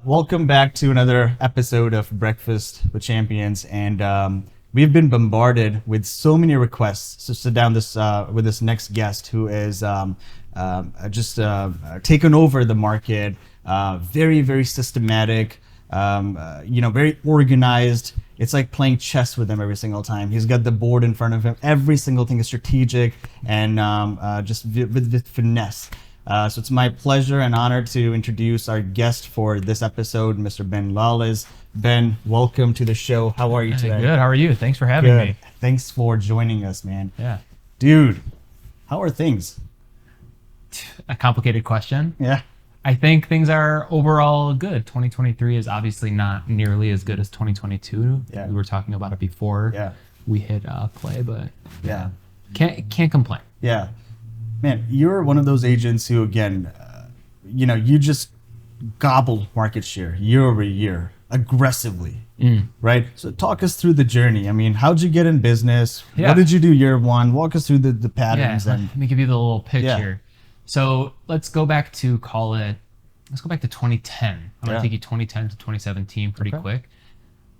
Welcome back to another episode of Breakfast with Champions, and we've been bombarded with so many requests to sit down with this next guest who is just taken over the market, very systematic, very organized. It's like playing chess with him every single time. He's got the board in front of him. Every single thing is strategic and just with finesse. So it's my pleasure and honor to introduce our guest for this episode, Mr. Ben Lalez. Ben, welcome to the show. How are you today? Good. How are you? Thanks for having me. Thanks for joining us, man. Yeah. Dude, how are things? A complicated question. Yeah. I think things are overall good. 2023 is obviously not nearly as good as 2022. Yeah. We were talking about it before. Yeah. We hit play, but Yeah. can't complain. Yeah. Man, you're one of those agents who, again, you just gobble market share year over year aggressively, right? So talk us through the journey. I mean, how'd you get in business? Yeah. What did you do year one? Walk us through the patterns. Yeah. And Let me give you the little picture. Yeah. So let's go back to 2010. I'm going to take you 2010 to 2017 pretty quick.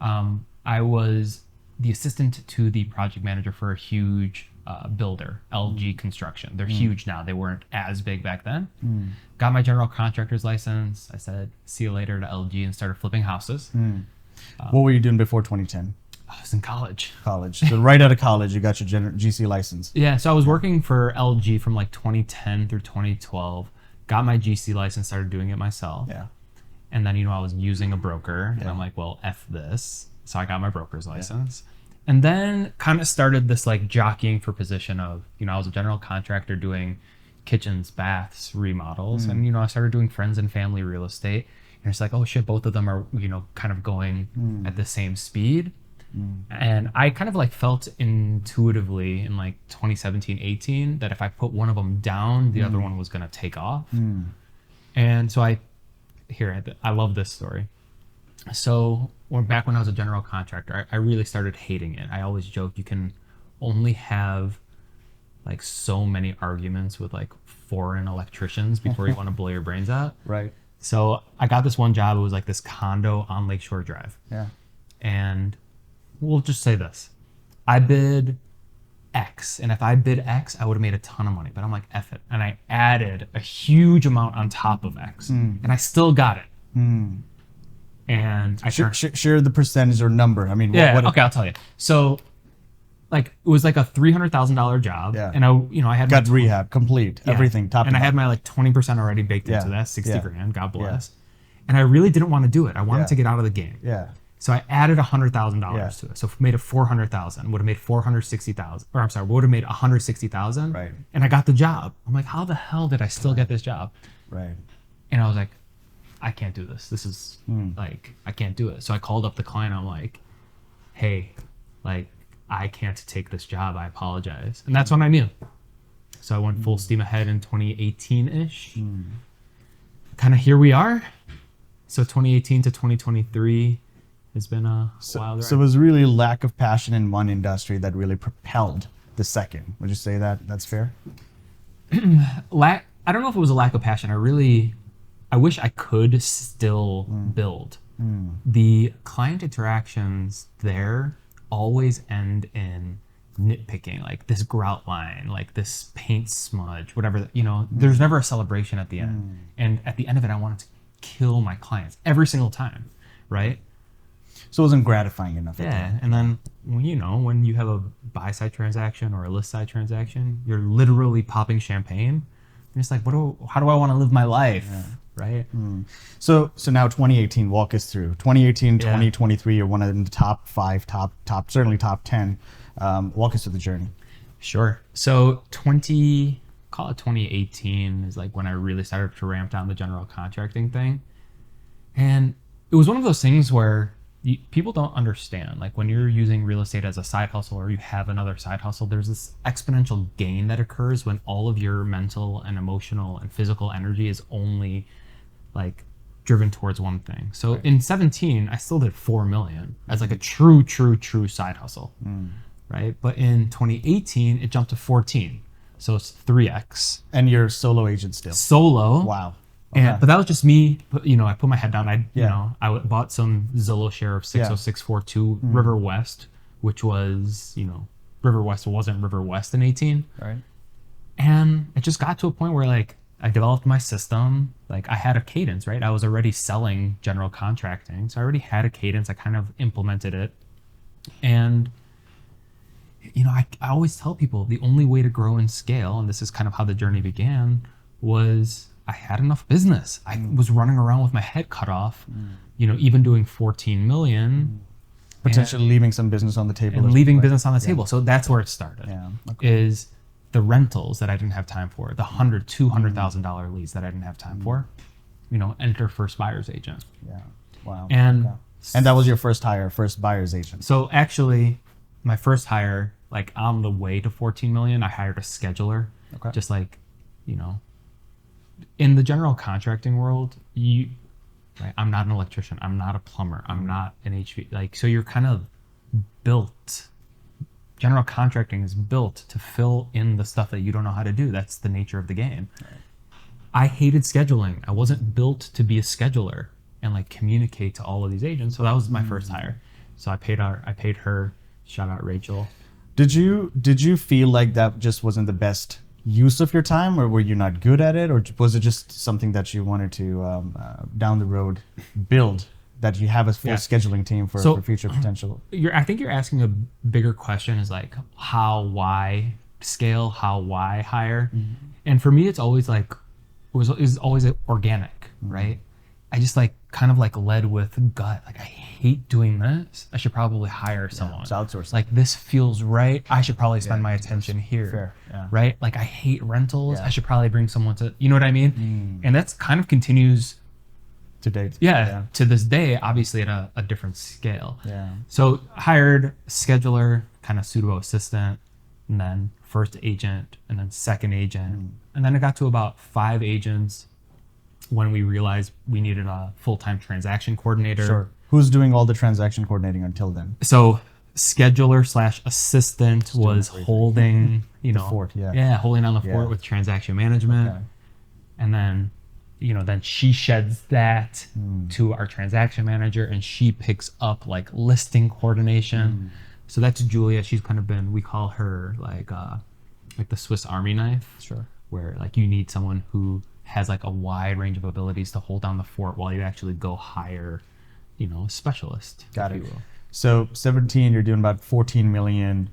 I was the assistant to the project manager for a huge builder, LG Construction. They're huge now. They weren't as big back then. Got my general contractor's license. I said, see you later to LG and started flipping houses. What were you doing before 2010? I was in college. So right out of college, you got your GC license. Yeah, so I was working for LG from like 2010 through 2012. Got my GC license, started doing it myself. Yeah. And then, I was using a broker. And I'm like, well, F this. So I got my broker's license. And then kind of started this like jockeying for position of, I was a general contractor doing kitchens, baths, remodels. And, I started doing friends and family real estate. And it's like, oh shit, both of them are, kind of going at the same speed. And I kind of like felt intuitively in like 2017, 18, that if I put one of them down, the other one was going to take off. And so I love this story. So back when I was a general contractor, I really started hating it. I always joke you can only have like so many arguments with like foreign electricians before you want to blow your brains out. Right. So I got this one job. It was like this condo on Lakeshore Drive. Yeah. And we'll just say this. I bid X. And if I bid X, I would have made a ton of money. But I'm like, F it. And I added a huge amount on top of X. And I still got it. And I share the percentage or number. I mean, okay, I'll tell you. So, like, it was like a $300,000 job, and I had got rehab complete, everything top. And I had my like 20% already baked into that, 60 grand. God bless. And I really didn't want to do it. I wanted to get out of the game. Yeah. So I added $100,000 to it. So made it $400,000. Would have made $460,000. Or I'm sorry, would have made $160,000. Right. And I got the job. I'm like, how the hell did I still get this job? Right. And I was like, I can't do this. This is like, I can't do it. So I called up the client. I'm like, hey, like, I can't take this job. I apologize. And that's when I knew. So I went full steam ahead in 2018-ish. Kind of here we are. So 2018 to 2023 has been a wild ride. So it was really lack of passion in one industry that really propelled the second. Would you say that that's fair? I don't know if it was a lack of passion. I wish I could still build. The client interactions there always end in nitpicking, like this grout line, like this paint smudge, whatever, there's never a celebration at the end. And at the end of it, I wanted to kill my clients every single time, right? So it wasn't gratifying enough. Yeah, and then, when you have a buy-side transaction or a list-side transaction, you're literally popping champagne. And it's like, how do I want to live my life? Yeah. Right. So now 2018, walk us through 2018, 2023. You're one of the top 5, certainly top 10. Walk us through the journey. Sure. So 2018 is like when I really started to ramp down the general contracting thing. And it was one of those things where people don't understand. Like when you're using real estate as a side hustle or you have another side hustle, there's this exponential gain that occurs when all of your mental and emotional and physical energy is only like driven towards one thing. So in 17, I still did 4 million as like a true side hustle. Right. But in 2018, it jumped to 14. So it's 3x. And you're a solo agent still? Solo. Wow. And, but that was just me. I put my head down. Bought some Zillow share of 60642 River West, which was, River West wasn't River West in 18. Right. And it just got to a point where like I developed my system. Like I had a cadence, right? I was already selling general contracting. So I already had a cadence. I kind of implemented it. And, I always tell people the only way to grow and scale, and this is kind of how the journey began, was I had enough business. I was running around with my head cut off, even doing 14 million. Potentially leaving some business on the table. And leaving business on the table. So that's where it started. Yeah. Is the rentals that I didn't have time for, the $200,000 leads that I didn't have time for, enter first buyer's agent. Yeah. Wow. And that was your first hire, first buyer's agent. So actually, my first hire, like on the way to 14 million, I hired a scheduler. Okay. Just like, in the general contracting world, right, I'm not an electrician, I'm not a plumber, I'm not an HV. So you're kind of built. General contracting is built to fill in the stuff that you don't know how to do. That's the nature of the game. Right. I hated scheduling. I wasn't built to be a scheduler and like communicate to all of these agents. So that was my first hire. So I paid her. Shout out Rachel. Did you feel like that just wasn't the best use of your time, or were you not good at it, or was it just something that you wanted to down the road build? That you have a full scheduling team for future potential. I think you're asking a bigger question is like how, why scale, how, why hire. And for me, it's always like, it was always organic, right? I just like kind of like led with gut. Like I hate doing this. I should probably hire someone. It's outsourcing. Like this feels right. I should probably spend my attention here. Fair. Yeah. Right? Like I hate rentals. I should probably bring someone to, you know what I mean? And that's kind of continues to date. Yeah, to this day, obviously at a different scale. Yeah. So hired scheduler, kind of pseudo assistant, and then first agent, and then second agent. And then it got to about 5 agents when we realized we needed a full-time transaction coordinator. Sure. Who's doing all the transaction coordinating until then? So scheduler / assistant was holding, the fort, holding on the fort with transaction management. Okay. And then then she sheds that to our transaction manager, and she picks up like listing coordination. So that's Julia. She's kind of been, we call her like the Swiss Army knife. Sure. Where like you need someone who has like a wide range of abilities to hold down the fort while you actually go hire, a specialist. Got it. So 17, you're doing about 14 million.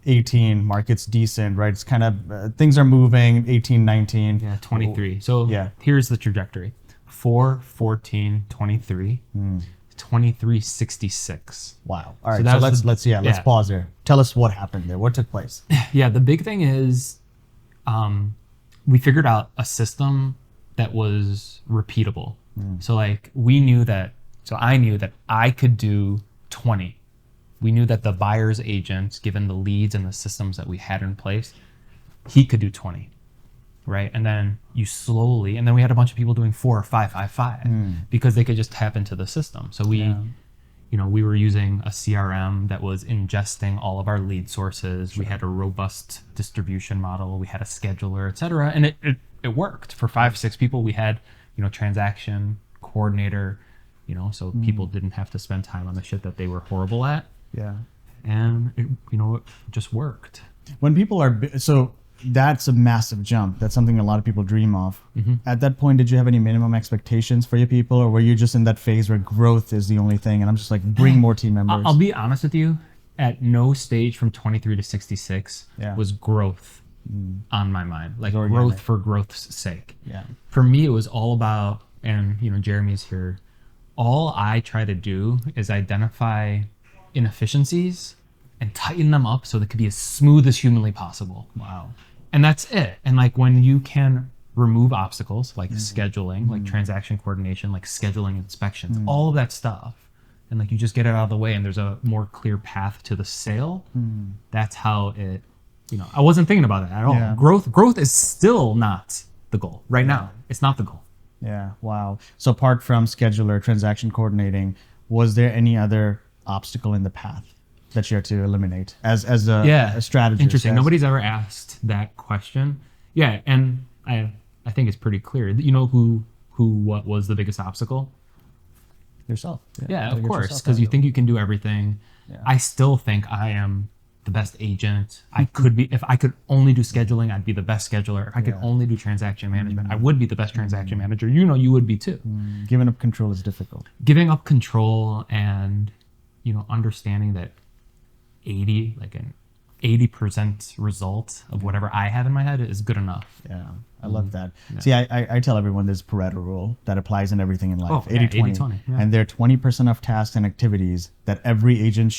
18 market's decent, right? It's kind of things are moving. 18, 19. Yeah, 23. So here's the trajectory: 4, 14, 23, 23, 66. Wow. All right. So let's pause there. Tell us what happened there. What took place? Yeah, the big thing is, we figured out a system that was repeatable. So like I knew that I could do 20. We knew that the buyer's agent, given the leads and the systems that we had in place, he could do 20, right? And then and then we had a bunch of people doing 4 or 5, 5, 5, because they could just tap into the system. So we were using a CRM that was ingesting all of our lead sources. Sure. We had a robust distribution model. We had a scheduler, et cetera. And it worked. For 5, 6 people, we had, transaction coordinator, so people didn't have to spend time on the shit that they were horrible at. Yeah. And it just worked. When people so that's a massive jump. That's something a lot of people dream of. At that point, did you have any minimum expectations for your people, or were you just in that phase where growth is the only thing and I'm just like, bring more team members? I'll be honest with you. At no stage from 23 to 66 was growth on my mind. Like growth for growth's sake. Yeah. For me, it was all about, and Jeremy's here, all I try to do is identify inefficiencies and tighten them up so they could be as smooth as humanly possible. Wow. And that's it. And like when you can remove obstacles like scheduling, like transaction coordination, like scheduling inspections, all of that stuff, and like you just get it out of the way and there's a more clear path to the sale, that's how it, I wasn't thinking about it at all. Yeah. Growth is still not the goal. Right now, it's not the goal. Yeah, wow. So apart from scheduler, transaction coordinating, was there any other obstacle in the path that you had to eliminate as a strategist? Interesting. Nobody's ever asked that question. Yeah, and I think it's pretty clear. You know what was the biggest obstacle? Yourself. Yeah, Gotta of get course, yourself because out you of think you can do everything. Yeah. I still think I am the best agent. I could be, if I could only do scheduling, I'd be the best scheduler. If I could only do transaction management, I would be the best transaction manager. You know, you would be too. Giving up control is difficult. Giving up control and, understanding that 80% result of whatever I have in my head is good enough. Yeah, I love that. See, I tell everyone there's Pareto rule that applies in everything in life. Oh, yeah, 80-20. 80-20, yeah. And there are 20% of tasks and activities that every agent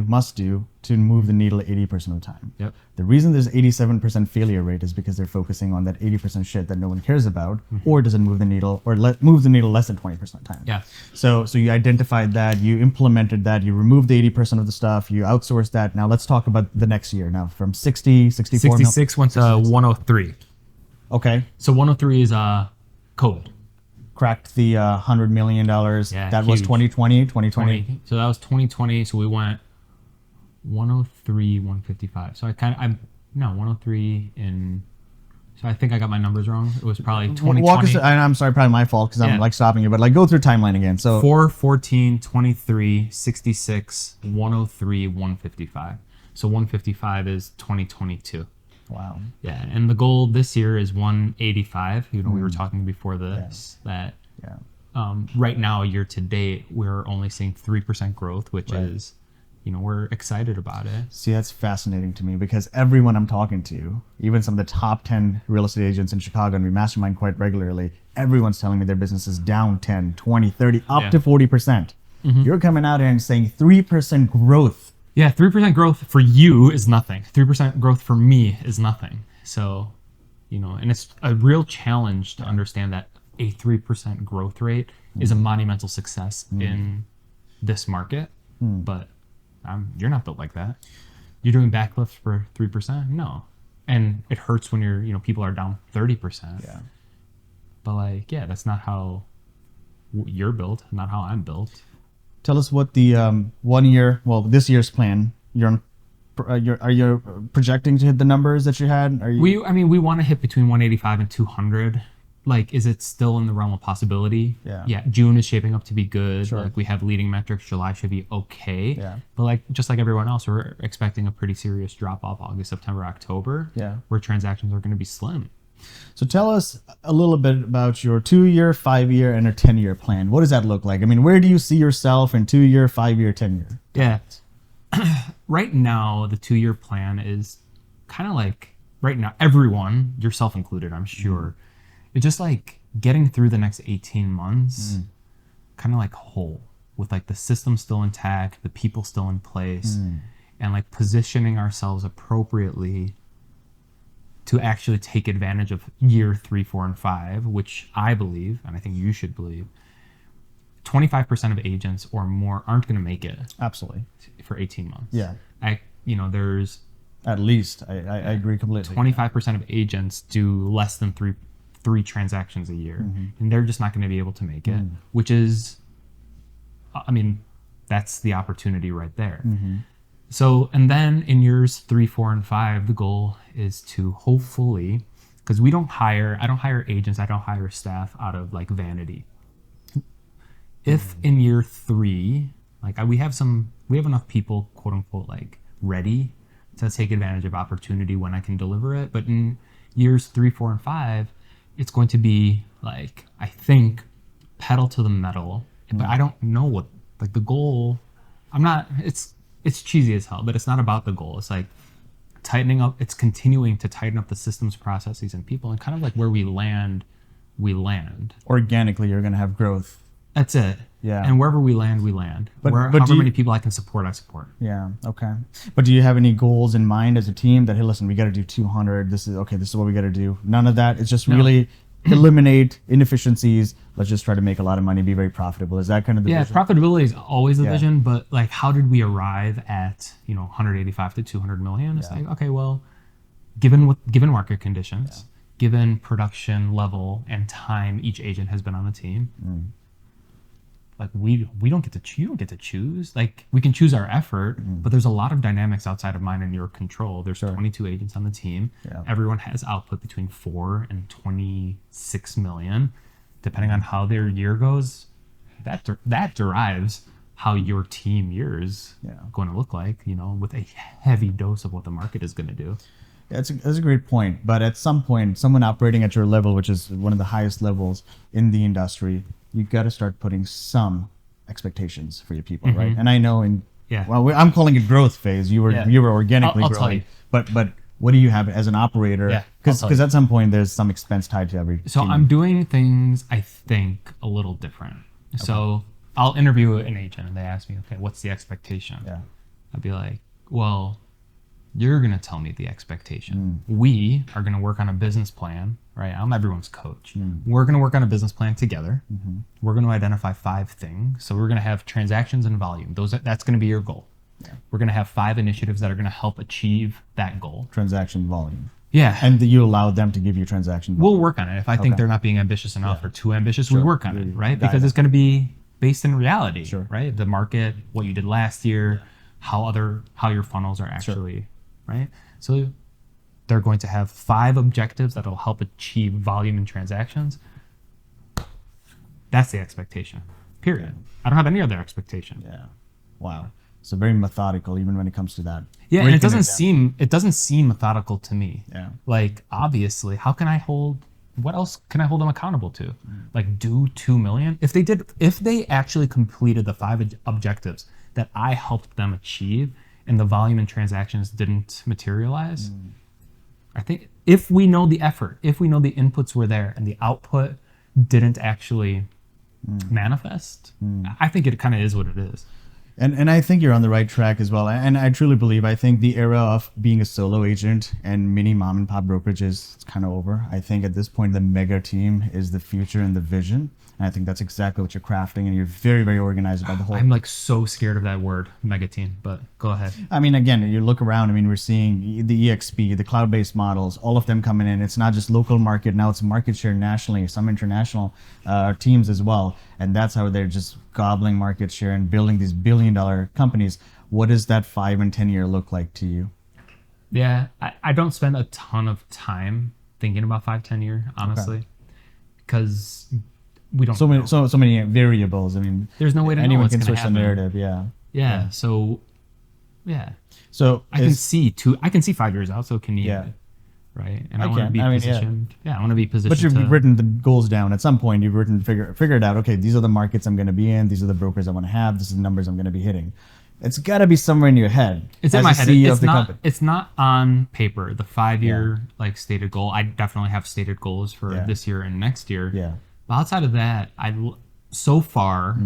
must do to move the needle 80% of the time. Yep. The reason there's 87% failure rate is because they're focusing on that 80% shit that no one cares about, or doesn't move the needle, or move the needle less than 20% of the time. Yeah. So you identified that, you implemented that, you removed the 80% of the stuff, you outsourced that. Now let's talk about the next year. Now from 64 66 went to 103. Okay. So 103 is COVID. Cracked the $100 million. Yeah, that was huge. 2020. So that was 2020. So we went 103, 155. So 103 in. So I think I got my numbers wrong. It was probably 2020. Walk us. I'm sorry, probably my fault because I'm like stopping you, but like go through timeline again. So 4, 14, 23, 66, 103, 155. So 155 is 2022. wow. Yeah, and the goal this year is 185. We were talking before this that right now, year to date, we're only seeing 3% growth, which is, we're excited about it. See, that's fascinating to me because everyone I'm talking to, even some of the top 10 real estate agents in Chicago, and we mastermind quite regularly, everyone's telling me their business is down 10, 20, 30, up to 40%. You're coming out here and saying 3% growth. Yeah, 3% growth for you is nothing. 3% growth for me is nothing. So, and it's a real challenge to understand that a 3% growth rate is a monumental success in this market. But you're not built like that. You're doing backflips for 3%? No. And it hurts when people are down 30%. Yeah. But that's not how you're built, not how I'm built. Tell us what the this year's plan. Are you projecting to hit the numbers that you had? We want to hit between 185 and 200. Is it still in the realm of possibility? Yeah. June is shaping up to be good. Sure. We have leading metrics. July should be okay. Yeah. But just like everyone else, we're expecting a pretty serious drop off August, September, October. Yeah. Where transactions are going to be slim. So tell us a little bit about your 2-year, 5-year, and a 10-year plan. What does that look like? I mean, where do you see yourself in 2-year, 5-year, 10-year? Yeah. Right now, the 2-year plan is kind of right now, everyone, yourself included, I'm sure, it's just getting through the next 18 months, kind of whole, with the system still intact, the people still in place, and positioning ourselves appropriately to actually take advantage of year 3, 4, and 5, which I believe, and I think you should believe, 25% of agents or more aren't going to make it. Absolutely. For 18 months. Yeah. There's at least I agree completely. 25% of agents do less than three transactions a year, and they're just not going to be able to make it, which is, that's the opportunity right there. So, and then in years 3, 4, and 5, the goal is to hopefully, because I don't hire agents, I don't hire staff out of vanity. If in year 3, we have enough people, quote unquote, ready to take advantage of opportunity when I can deliver it. But in years 3, 4, and 5, it's going to be I think pedal to the metal. But I don't know what the goal. It's cheesy as hell, but it's not about the goal. It's tightening up. It's continuing to tighten up the systems, processes, and people, and kind of where we land. Organically, you're going to have growth. That's it. Yeah. And wherever we land, we land. But however many people I can support, I support. Yeah. Okay. But do you have any goals in mind as a team that, hey, listen, we got to do 200. This is what we got to do. None of that. It's just really eliminate inefficiencies. Let's just try to make a lot of money, be very profitable. Is that kind of the vision? Profitability is always the vision, but how did we arrive at 185 to 200 million? It's okay, well, given market conditions, given production level and time each agent has been on the team, like we don't get to you don't get to choose. Like we can choose our effort, but there's a lot of dynamics outside of mine and your control. There's 22 agents on the team. Yeah. Everyone has output between 4 and 26 million, depending on how their year goes. That derives how your team year is going to look like, you know, with a heavy dose of what the market is going to do. That's a great point. But at some point, someone operating at your level, which is one of the highest levels in the industry, you got to start putting some expectations for your people, right? And I know I'm calling it growth phase. You were organically I'll growing, tell you. But what do you have as an operator? Yeah, Because at some point there's some expense tied to every. So team. I'm doing things I think a little different. Okay. So I'll interview an agent and they ask me, okay, what's the expectation? Yeah. I'd be like, well, you're going to tell me the expectation. We are going to work on a business plan, right? I'm everyone's coach. We're going to work on a business plan together. We're going to identify 5 things. So we're going to have transactions and volume. That's going to be your goal. Yeah. We're going to have 5 initiatives that are going to help achieve that goal. Transaction volume. Yeah. And you allow them to give you transaction volume. We'll work on it. If I think they're not being ambitious enough or too ambitious, we work on it, right? Because it's going to be based in reality, right? The market, what you did last year, how your funnels are actually, right? So they're going to have 5 objectives that'll help achieve volume and transactions. That's the expectation, period. I don't have any other expectation. Yeah. Wow. So very methodical, even when it comes to that. Yeah, and it doesn't seem methodical to me. Yeah. Like, obviously, what else can I hold them accountable to? Like, do 2 million? If they actually completed the 5 objectives that I helped them achieve and the volume and transactions didn't materialize, I think if we know the effort, if we know the inputs were there and the output didn't actually manifest, I think it kind of is what it is. And I think you're on the right track as well. And I truly believe, I think the era of being a solo agent and mini mom and pop brokerage is kind of over. I think at this point, the mega team is the future and the vision. And I think that's exactly what you're crafting. And you're very, very organized about the whole. I'm like so scared of that word, mega team, but go ahead. I mean, again, you look around, I mean, we're seeing the EXP, the cloud-based models, all of them coming in. It's not just local market. Now it's market share nationally, some international teams as well. And that's how they're just gobbling market share and building these billion-dollar companies. What does that 5 and 10 year look like to you? Yeah, I don't spend a ton of time thinking about 5-10 year, honestly, because we don't. So many variables. I mean, there's no way to know anyone what's can going to switch happen. the narrative. Yeah. Yeah. So, yeah. So I can see 5 years out. So can you? Yeah. Right. And I want to be positioned. Yeah, I want to be positioned. But you've written the goals down. At some point, you've figured out, okay, these are the markets I'm going to be in. These are the brokers I want to have. This is the numbers I'm going to be hitting. It's got to be somewhere in your head. It's in my head. It's not on paper. The 5-year stated goal. I definitely have stated goals for this year and next year. Yeah. But outside of that, so far,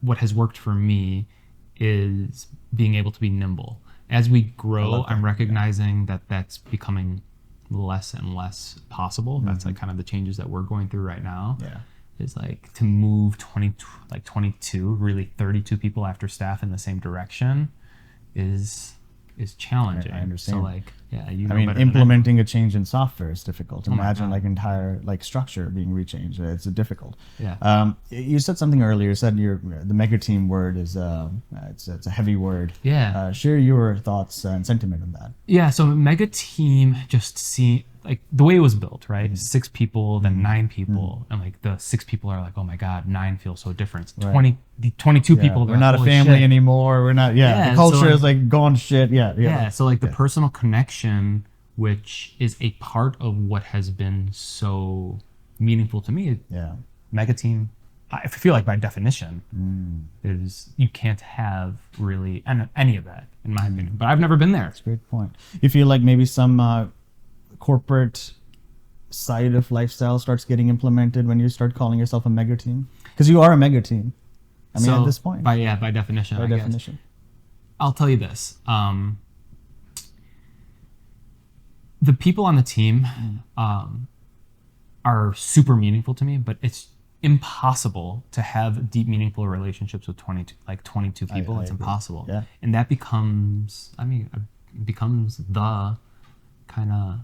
what has worked for me is being able to be nimble. As we grow, I'm recognizing that that's becoming less and less possible. That's like kind of the changes that we're going through right now. Yeah. Is like to move 22, really 32 people after staff in the same direction is challenging. I understand. So implementing a change in software is difficult. Imagine entire structure being rechanged. It's difficult. Yeah. You said something earlier. You said the mega team word is it's a heavy word. Yeah. Share your thoughts and sentiment on that. Yeah. So mega team the way it was built, right? 6 people, then 9 people, and the 6 people are like, oh my god, 9 feels so different. 22 people. We're not a family anymore. We're not. Yeah. The culture is gone shit. Yeah. So the personal connection, which is a part of what has been so meaningful to me. Yeah. Mega team, I feel like by definition, is you can't have really any of that in my opinion. But I've never been there. That's a great point. You feel like maybe some corporate side of lifestyle starts getting implemented when you start calling yourself a mega team? Because you are a mega team. I mean, at this point. By definition. By definition. Guess. I'll tell you this. The people on the team are super meaningful to me, but it's impossible to have deep, meaningful relationships with 22 people. It's impossible. Yeah. And that becomes the kind of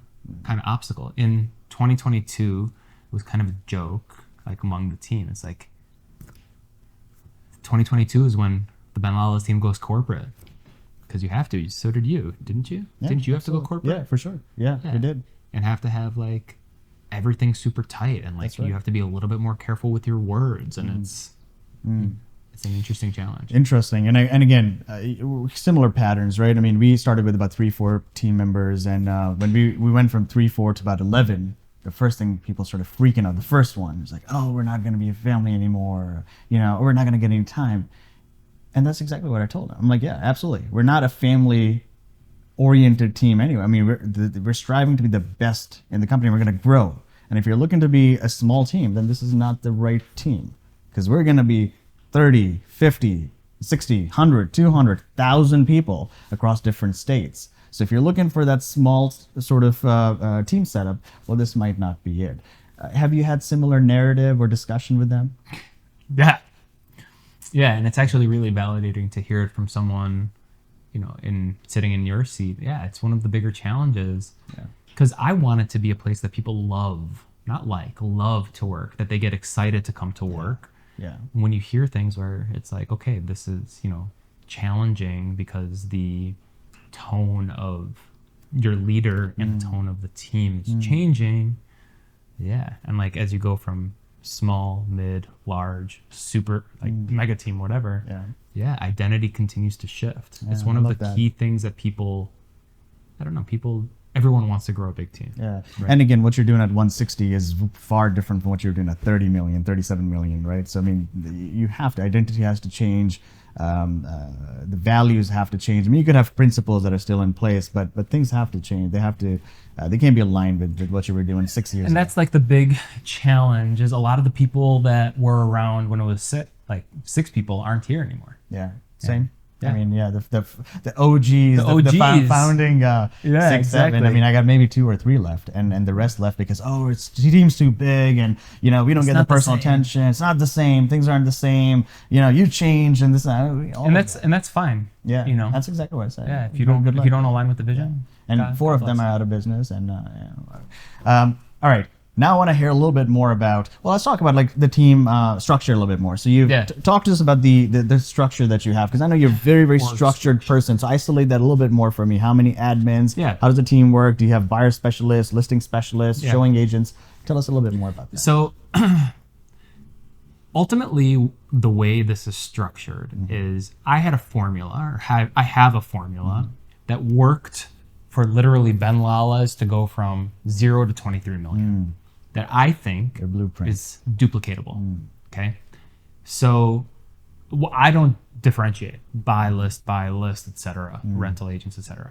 obstacle. In 2022, it was kind of a joke among the team. It's 2022 is when the Ben Lalez team goes corporate. Because you have to. So did you, didn't you? Yeah, didn't you have absolutely. to go corporate? Yeah, for sure. Yeah, we did. And have to have like everything super tight, and like you have to be a little bit more careful with your words, and it's an interesting challenge. Interesting. And again, similar patterns, right? I mean, we started with about 3-4 team members, and when we went from 3-4 to about 11, the first thing people started freaking out, the first one was like, oh, we're not going to be a family anymore, or we're not going to get any time. And that's exactly what I told them. I'm like, yeah, absolutely. We're not a family-oriented team anyway. I mean, we're striving to be the best in the company. We're going to grow. And if you're looking to be a small team, then this is not the right team. Because we're going to be 30, 50, 60, 100, 200, 1,000 people across different states. So if you're looking for that small sort of team setup, well, this might not be it. Have you had similar narrative or discussion with them? Yeah. Yeah, and it's actually really validating to hear it from someone, in sitting in your seat. Yeah, it's one of the bigger challenges. Yeah. Because I want it to be a place that people love, love to work, that they get excited to come to work. Yeah. When you hear things where it's like, okay, this is, challenging because the tone of your leader and the tone of the team is changing. Yeah. And like, as you go from small, mid, large, super, like mega team, whatever. Yeah. Identity continues to shift. It's one of the key things that everyone wants to grow a big team. Yeah. Right. And again, what you're doing at 160 is far different from what you're doing at 30 million, 37 million, right? So, I mean, identity has to change. The values have to change. I mean, you could have principles that are still in place, but things have to change. They can't be aligned with what you were doing 6 years ago. And that's like the big challenge is a lot of the people that were around when it was six people aren't here anymore. Yeah. Same. Yeah. I mean, yeah, the OGs, the founding 6, 7. I mean, I got maybe 2 or 3 left, and the rest left because the team's too big, and we don't get the personal attention. It's not the same. Things aren't the same. You change, and this and that's fine. Yeah, that's exactly what I said. Yeah, if you don't align with the vision, and 4 of them are out of business, and all right. Now I want to hear a little bit more about, let's talk about like the team structure a little bit more. So you've talk to us about the structure that you have, because I know you're a very, very structured person. So isolate that a little bit more for me. How many admins? Yeah. How does the team work? Do you have buyer specialists, listing specialists, showing agents? Tell us a little bit more about that. So ultimately, the way this is structured is I had a formula, I have a formula that worked for literally Ben Lalez to go from 0 to 23 million. That I think is duplicatable. Okay, so I don't differentiate buy list, etc. Rental agents, etc.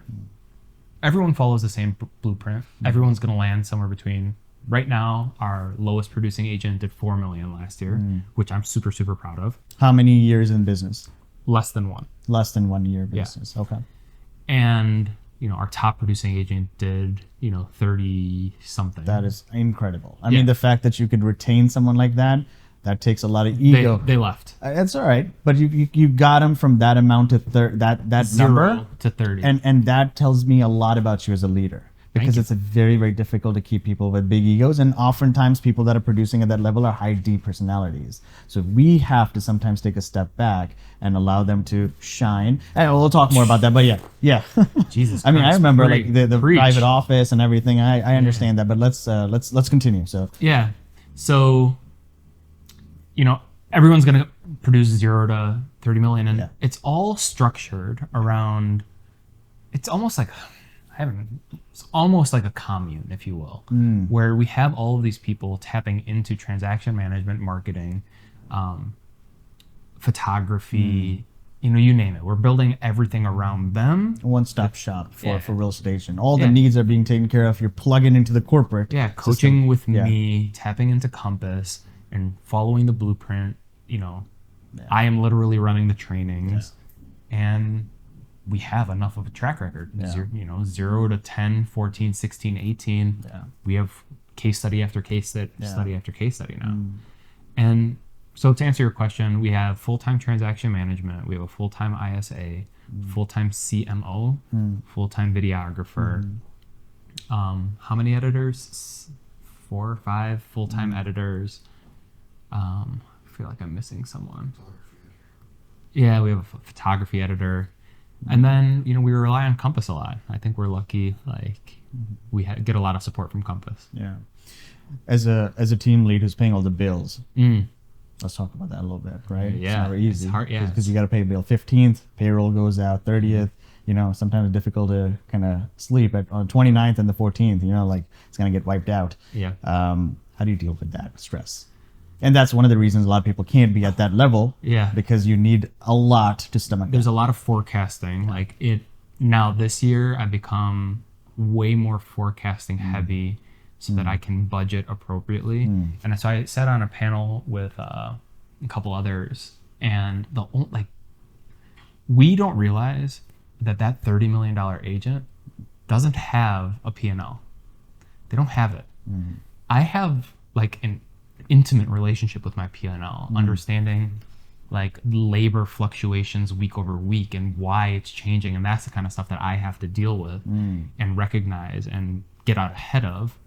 Everyone follows the same blueprint. Everyone's going to land somewhere between. Right now, our lowest producing agent did 4 million last year, which I'm super, super proud of. How many years in business? Less than 1. Less than 1 year business. Yeah. Okay. And our top producing agent did 30 something. That is incredible. I mean, the fact that you could retain someone like that takes a lot of ego. They left. That's all right, but you got them from that amount to that 0 number to 30, and that tells me a lot about you as a leader. Because it's very, very difficult to keep people with big egos, and oftentimes people that are producing at that level are high D personalities. So we have to sometimes take a step back and allow them to shine. And we'll talk more about that, but yeah. Jesus. I mean, I remember like the private office and everything. I understand that, but let's continue. So yeah, so everyone's gonna produce 0 to 30 million, and it's all structured around. It's almost like. It's almost like a commune, if you will, where we have all of these people tapping into transaction management, marketing, photography, you name it. We're building everything around them. One-stop shop for real estate. All the needs are being taken care of. You're plugging into the corporate coaching system. With me, tapping into Compass and following the blueprint. I am literally running the trainings, and we have enough of a track record. 0 to 10, 14, 16, 18. We have case study after case study after case study now. And so to answer your question, we have full-time transaction management. We have a full-time ISA, full-time CMO, full-time videographer. How many editors? 4 or 5 full-time editors. I feel like I'm missing someone. Yeah, we have a photography editor. And then, we rely on Compass a lot. I think we're lucky. Like, we get a lot of support from Compass. Yeah. As a team lead who's paying all the bills, let's talk about that a little bit, right? Yeah. It's never easy. It's hard, yeah. Because you got to pay bill 15th, payroll goes out 30th. Sometimes it's difficult to kind of sleep on 29th and the 14th, like it's going to get wiped out. Yeah. How do you deal with that stress? And that's one of the reasons a lot of people can't be at that level. Yeah. Because you need a lot to stomach There's that. a lot of forecasting. Like now this year I've become way more forecasting heavy so that I can budget appropriately. And so I sat on a panel with a couple others, and we don't realize that $30 million agent doesn't have a P&L. They don't have it. I have like an intimate relationship with my P&L, understanding like labor fluctuations week over week and why it's changing. And that's the kind of stuff that I have to deal with and recognize and get out ahead of.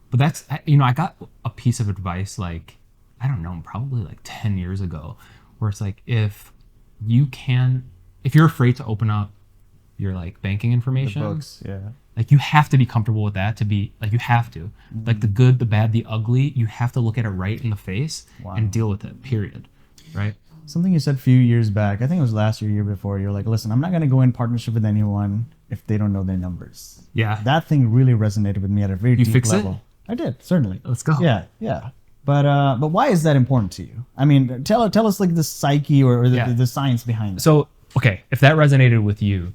But that's, I got a piece of advice, like, I don't know, probably like 10 years ago, where it's like, if you're afraid to open up your like banking information, The books, yeah. like you have to be comfortable with that to be like, you have to, like the good, the bad, the ugly, you have to look at it right in the face and deal with it, period. Right. Something you said a few years back, I think it was last year before, you're like, listen, I'm not going to go in partnership with anyone if they don't know their numbers. Yeah. That thing really resonated with me at a very deep fix level. it? I did, certainly. Let's go. Yeah. But why is that important to you? I mean, tell us like the psyche or the science behind it. So, okay, if that resonated with you,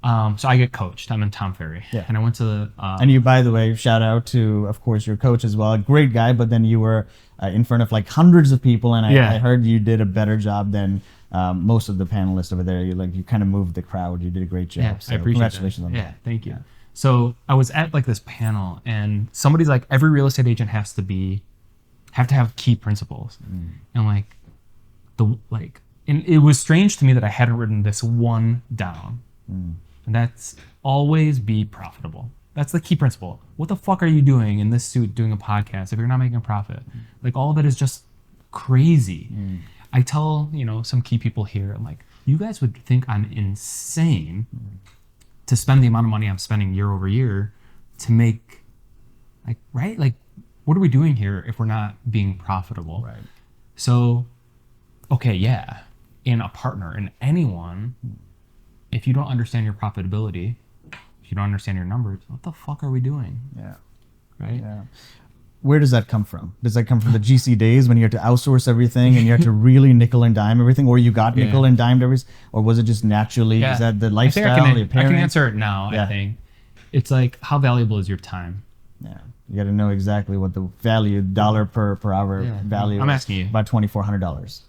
so I get coached. I'm in Tom Ferry. Yeah. And I went to the... and you, by the way, shout out to, of course, your coach as well. A great guy, but then you were in front of like hundreds of people, and I heard you did a better job than most of the panelists over there. You kind of moved the crowd. You did a great job. Yeah, so I appreciate congratulations that. on that. Yeah, thank you. So I was at like this panel, and somebody's like, every real estate agent have to have key principles. And like and it was strange to me that I hadn't written this one down. And that's always be profitable. That's the key principle. What the fuck are you doing in this suit doing a podcast if you're not making a profit? Like, all of it is just crazy. I tell, some key people here, I'm like, you guys would think I'm insane to spend the amount of money I'm spending year over year to make, like, right? Like, what are we doing here if we're not being profitable? Right. So, okay, yeah, in a partner, in anyone, if you don't understand your profitability, if you don't understand your numbers, what the fuck are we doing? Yeah. Right? Yeah. Where does that come from? Does that come from the GC days when you had to outsource everything and you had to really nickel and dime everything, or you got nickel and dimed everything, or was it just naturally? Yeah. Is that the lifestyle? I your can parents? answer it now. Yeah. I think it's like, how valuable is your time? Yeah, you got to know exactly what the value, dollar per hour value. I'm is. asking you. About $2,400.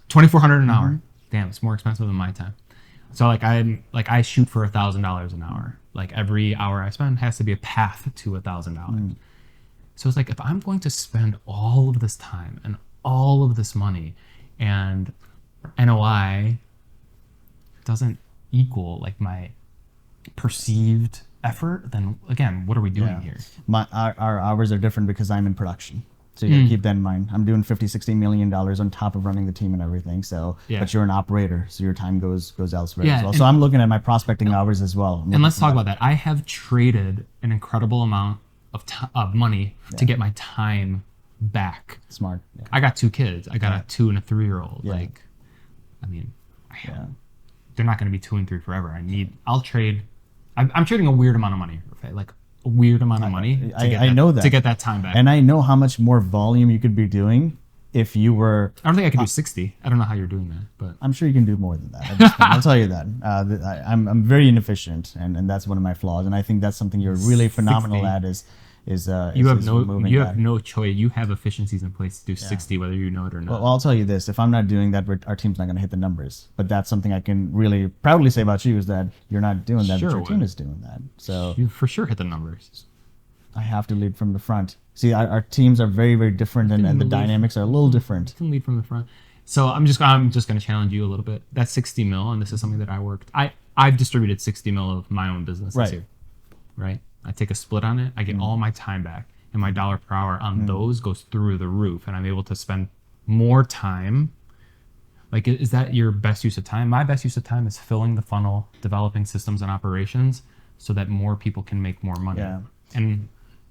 $2,400 an hour. Damn, it's more expensive than my time. So I shoot for $1,000 an hour. Like, every hour I spend has to be a path to $1,000. So it's like, if I'm going to spend all of this time and all of this money, and NOI doesn't equal like my perceived effort, then again, what are we doing here? Our hours are different because I'm in production. So you gotta keep that in mind. I'm doing $50-60 million on top of running the team and everything. So, but you're an operator, so your time goes elsewhere as well. So I'm looking at my prospecting hours as well. And let's talk about that. I have traded an incredible amount of money to get my time back. Smart. Yeah. I got 2 kids. I got a 2 and a 3-year-old. Yeah. Like, I mean, they're not going to be 2 and 3 forever. I'm trading a weird amount of money, like a weird amount of money to get that time back. And I know how much more volume you could be doing if you were... I don't think I could do 60. I don't know how you're doing that, but... I'm sure you can do more than that. I'll tell you that. I'm very inefficient, and that's one of my flaws. And I think that's something you're really phenomenal at you have no choice. You have efficiencies in place to do 60, whether you know it or not. Well, I'll tell you this. If I'm not doing that, our team's not going to hit the numbers. But that's something I can really proudly say about you, is that you're not doing that, but your team is doing that. So you for sure hit the numbers. I have to lead from the front. See, our teams are very, very different, and the dynamics are a little different. You can lead from the front. So I'm just going to challenge you a little bit. That's 60 mil, and this is something that I worked. I've distributed 60 mil of my own business this year. Right? I take a split on it. I get all my time back, and my dollar per hour on those goes through the roof, and I'm able to spend more time. Like, is that your best use of time? My best use of time is filling the funnel, developing systems and operations so that more people can make more money. Yeah. And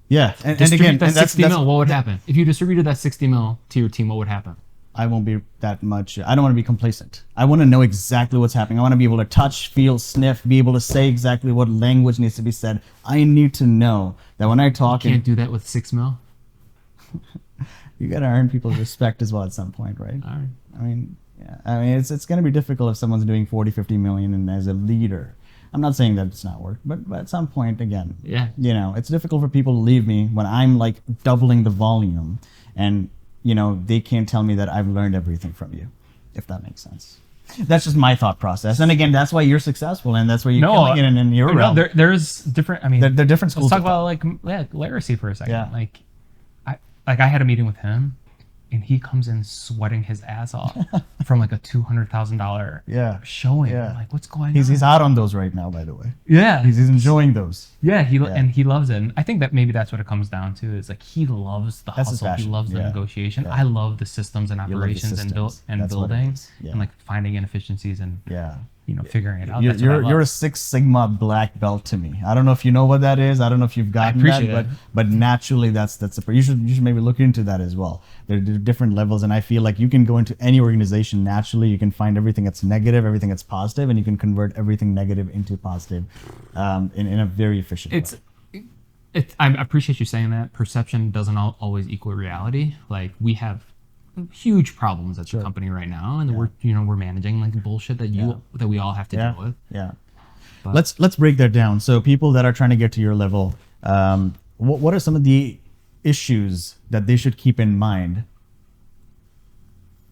Yeah, and distribute again, that and 60 mil, what would happen? If you distributed that 60 mil to your team, what would happen? I won't be that much. I don't want to be complacent. I want to know exactly what's happening. I want to be able to touch, feel, sniff, be able to say exactly what language needs to be said. I need to know that when I talk, You can't do that with 6 mil? you got to earn people's respect as well at some point, right? All right. I mean, yeah. I mean, it's going to be difficult if someone's doing 40, 50 million and as a leader. I'm not saying that it's not work, but at some point, again, Yeah. you know, it's difficult for people to leave me when I'm like doubling the volume, and you know, they can't tell me that I've learned everything from you, if that makes sense. That's just my thought process. And again, that's why you're successful, and that's why you're killing it in your realm. There's different. I mean, They're different schools. let's talk of about thought. like Literacy for a second. Yeah. I had a meeting with him, and he comes in sweating his ass off from like a $200,000 Yeah. showing. Yeah. I'm like, what's going on? He's out on those right now, by the way. Yeah. He's enjoying those. Yeah, and he loves it. And I think that maybe that's what it comes down to is like he loves the That's his hustle. He passion. loves the Yeah. negotiation. Yeah. I love the systems and You love the operations and systems. That's what it building is. Yeah. and like finding inefficiencies and Yeah. figuring it out. You're, That's what I love. you're a Six Sigma black belt to me. I don't know if you know what that is. I don't know if you've gotten that, appreciate it. but naturally that's you should maybe look into that as well. There are different levels, and I feel like you can go into any organization naturally. You can find everything that's negative, everything that's positive, and you can convert everything negative into positive in a very efficient way. I appreciate you saying that. Perception doesn't always equal reality. Like we have huge problems at the company right now, and we're managing like bullshit that we all have to deal with. Yeah. But- Let's break that down. So people that are trying to get to your level, what are some of the issues that they should keep in mind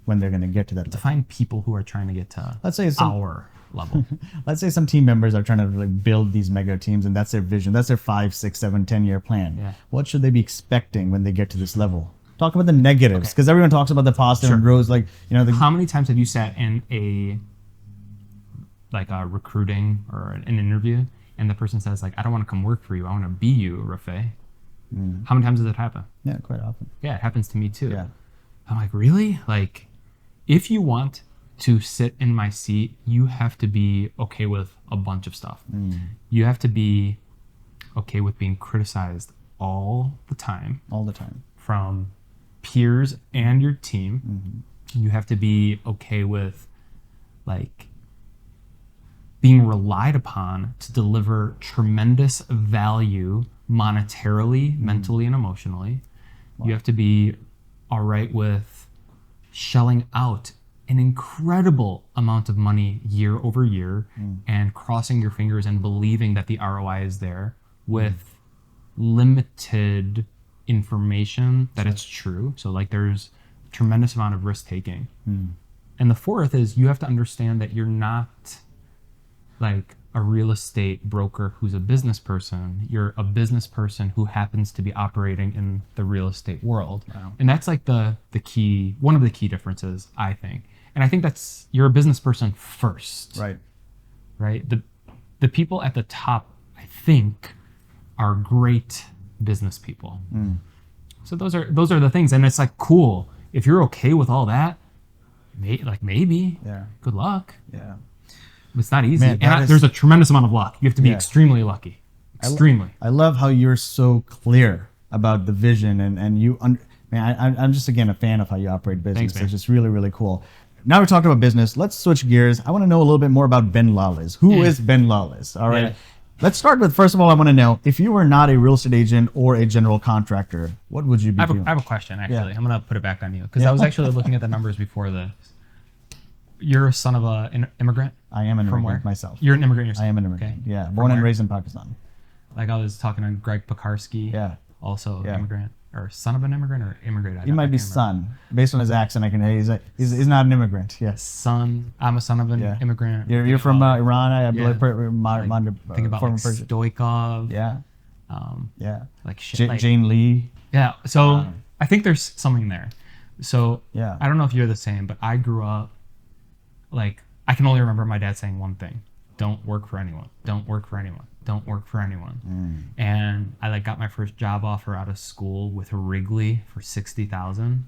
when they're going to get to that level? Find people who are trying to get to Let's say our level. let's say some team members are trying to like build these mega teams, and that's their vision. That's their 5, 6, 7, 10-year plan. Yeah. What should they be expecting when they get to this level? Talk about the negatives, because everyone talks about the positive and grows like, you know, How many times have you sat in a recruiting or an interview and the person says like, I don't want to come work for you, I want to be you, Rafe? How many times does it happen? yeah, quite often. Yeah, it happens to me too. Yeah. I'm like, really? Like, if you want to sit in my seat, you have to be okay with a bunch of stuff. You have to be okay with being criticized all the time All the time. from peers and your team. You have to be okay with like being relied upon to deliver tremendous value monetarily, mentally, and emotionally. You have to be all right with shelling out an incredible amount of money year over year and crossing your fingers and believing that the ROI is there with limited information that it's true. So like there's a tremendous amount of risk taking. And the fourth is you have to understand that you're not like a real estate broker who's a business person. You're a business person who happens to be operating in the real estate world. Wow. And that's like the key, one of the key differences, I think. And I think that's, you're a business person first. Right? The people at the top, I think, are great business people. So those are the things. And it's like, cool. If you're okay with all that, maybe. Yeah. Good luck. Yeah. It's not easy. Man, and there's a tremendous amount of luck. You have to be extremely lucky. Extremely. I love how you're so clear about the vision, and you. I'm just again a fan of how you operate business. Thanks, man. It's just really, really cool. Now we're talking about business. Let's switch gears. I want to know a little bit more about Ben Lalez. Who is Ben Lalez? All right. Yeah. Let's start with, first of all, I want to know, if you were not a real estate agent or a general contractor, what would you be doing? I have a question, actually. Yeah. I'm going to put it back on you because I was actually looking at the numbers before this. You're a son of an immigrant? I am an From immigrant where? myself. You're an immigrant yourself? I am an immigrant. Okay. Yeah. Born and where? raised in Pakistan. Like I was talking to Greg Pekarsky. Yeah. Also Yeah. immigrant. Or son of an immigrant or immigrant? He might be son. Based on his accent, I can hear he's not an immigrant. Yes. Son. I'm a son of an Yeah. immigrant. You're from Iran. I Yeah. believe. Think about former like Persian. Stoikov. Yeah. Um, Yeah. like shit. Like, Jane Lee. yeah. So I think there's something there. So Yeah. I don't know if you're the same, but I grew up like I can only remember my dad saying one thing: "Don't work for anyone. Don't work for anyone. Don't work for anyone." And I like got my first job offer out of school with Wrigley for $60,000,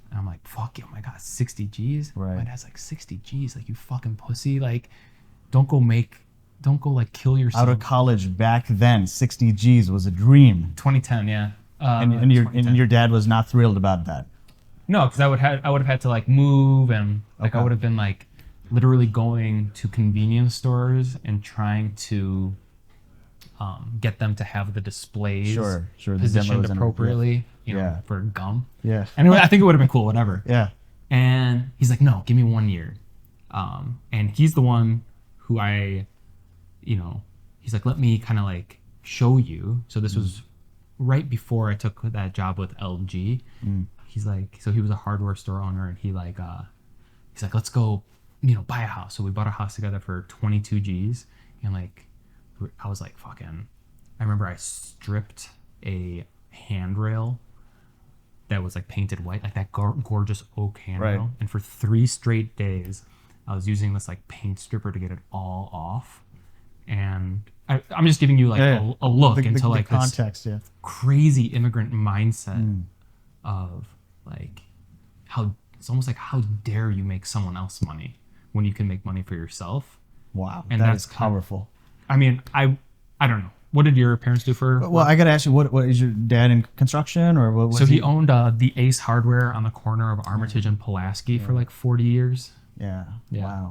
And I'm like, fuck, oh my God, 60 G's? Right. My dad's like, 60 G's? Like, you fucking pussy. Like, don't go like kill yourself. Out of college back then, 60 G's was a dream. 2010, yeah. And your dad was not thrilled about that. No, because I would have had to like move, and like Okay. I would have been like literally going to convenience stores and trying to get them to have the displays Sure, the positioned demos and- appropriately, Yeah. for gum. Yeah. Anyway, I think it would have been cool, whatever. Yeah. And he's like, no, give me 1 year. And he's the one who he's like, let me kind of like show you. So this was right before I took that job with LG. He's like, so he was a hardware store owner, and he's like, let's go, buy a house. So we bought a house together for 22 G's. And like, I was like, fucking, I remember I stripped a handrail that was like painted white, like that gorgeous oak handrail. Right. And for 3 straight days, I was using this like paint stripper to get it all off. And I'm just giving you like a look into like the context, this crazy immigrant mindset of like how it's almost like, how dare you make someone else money when you can make money for yourself. Wow, And that that's is powerful. I mean, I don't know. What did your parents do for Well, work? I gotta ask you, what is your dad in construction, or what? So he owned the Ace Hardware on the corner of Armitage and Pulaski for like 40 years. Yeah. Yeah.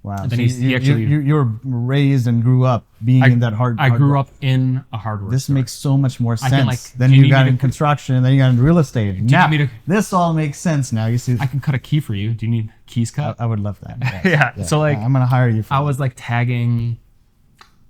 Wow. And then So he actually- you were raised and grew up being in that hard. I grew up in a hardware This store. makes so much more I sense can, like, than do you you need got me in to- construction, then you got in real estate. Now, need me to- this all makes sense now. You see, I can cut a key for you. Do you need keys cut? I would love that. Yeah. So like, I'm gonna hire you. For I that. was like tagging,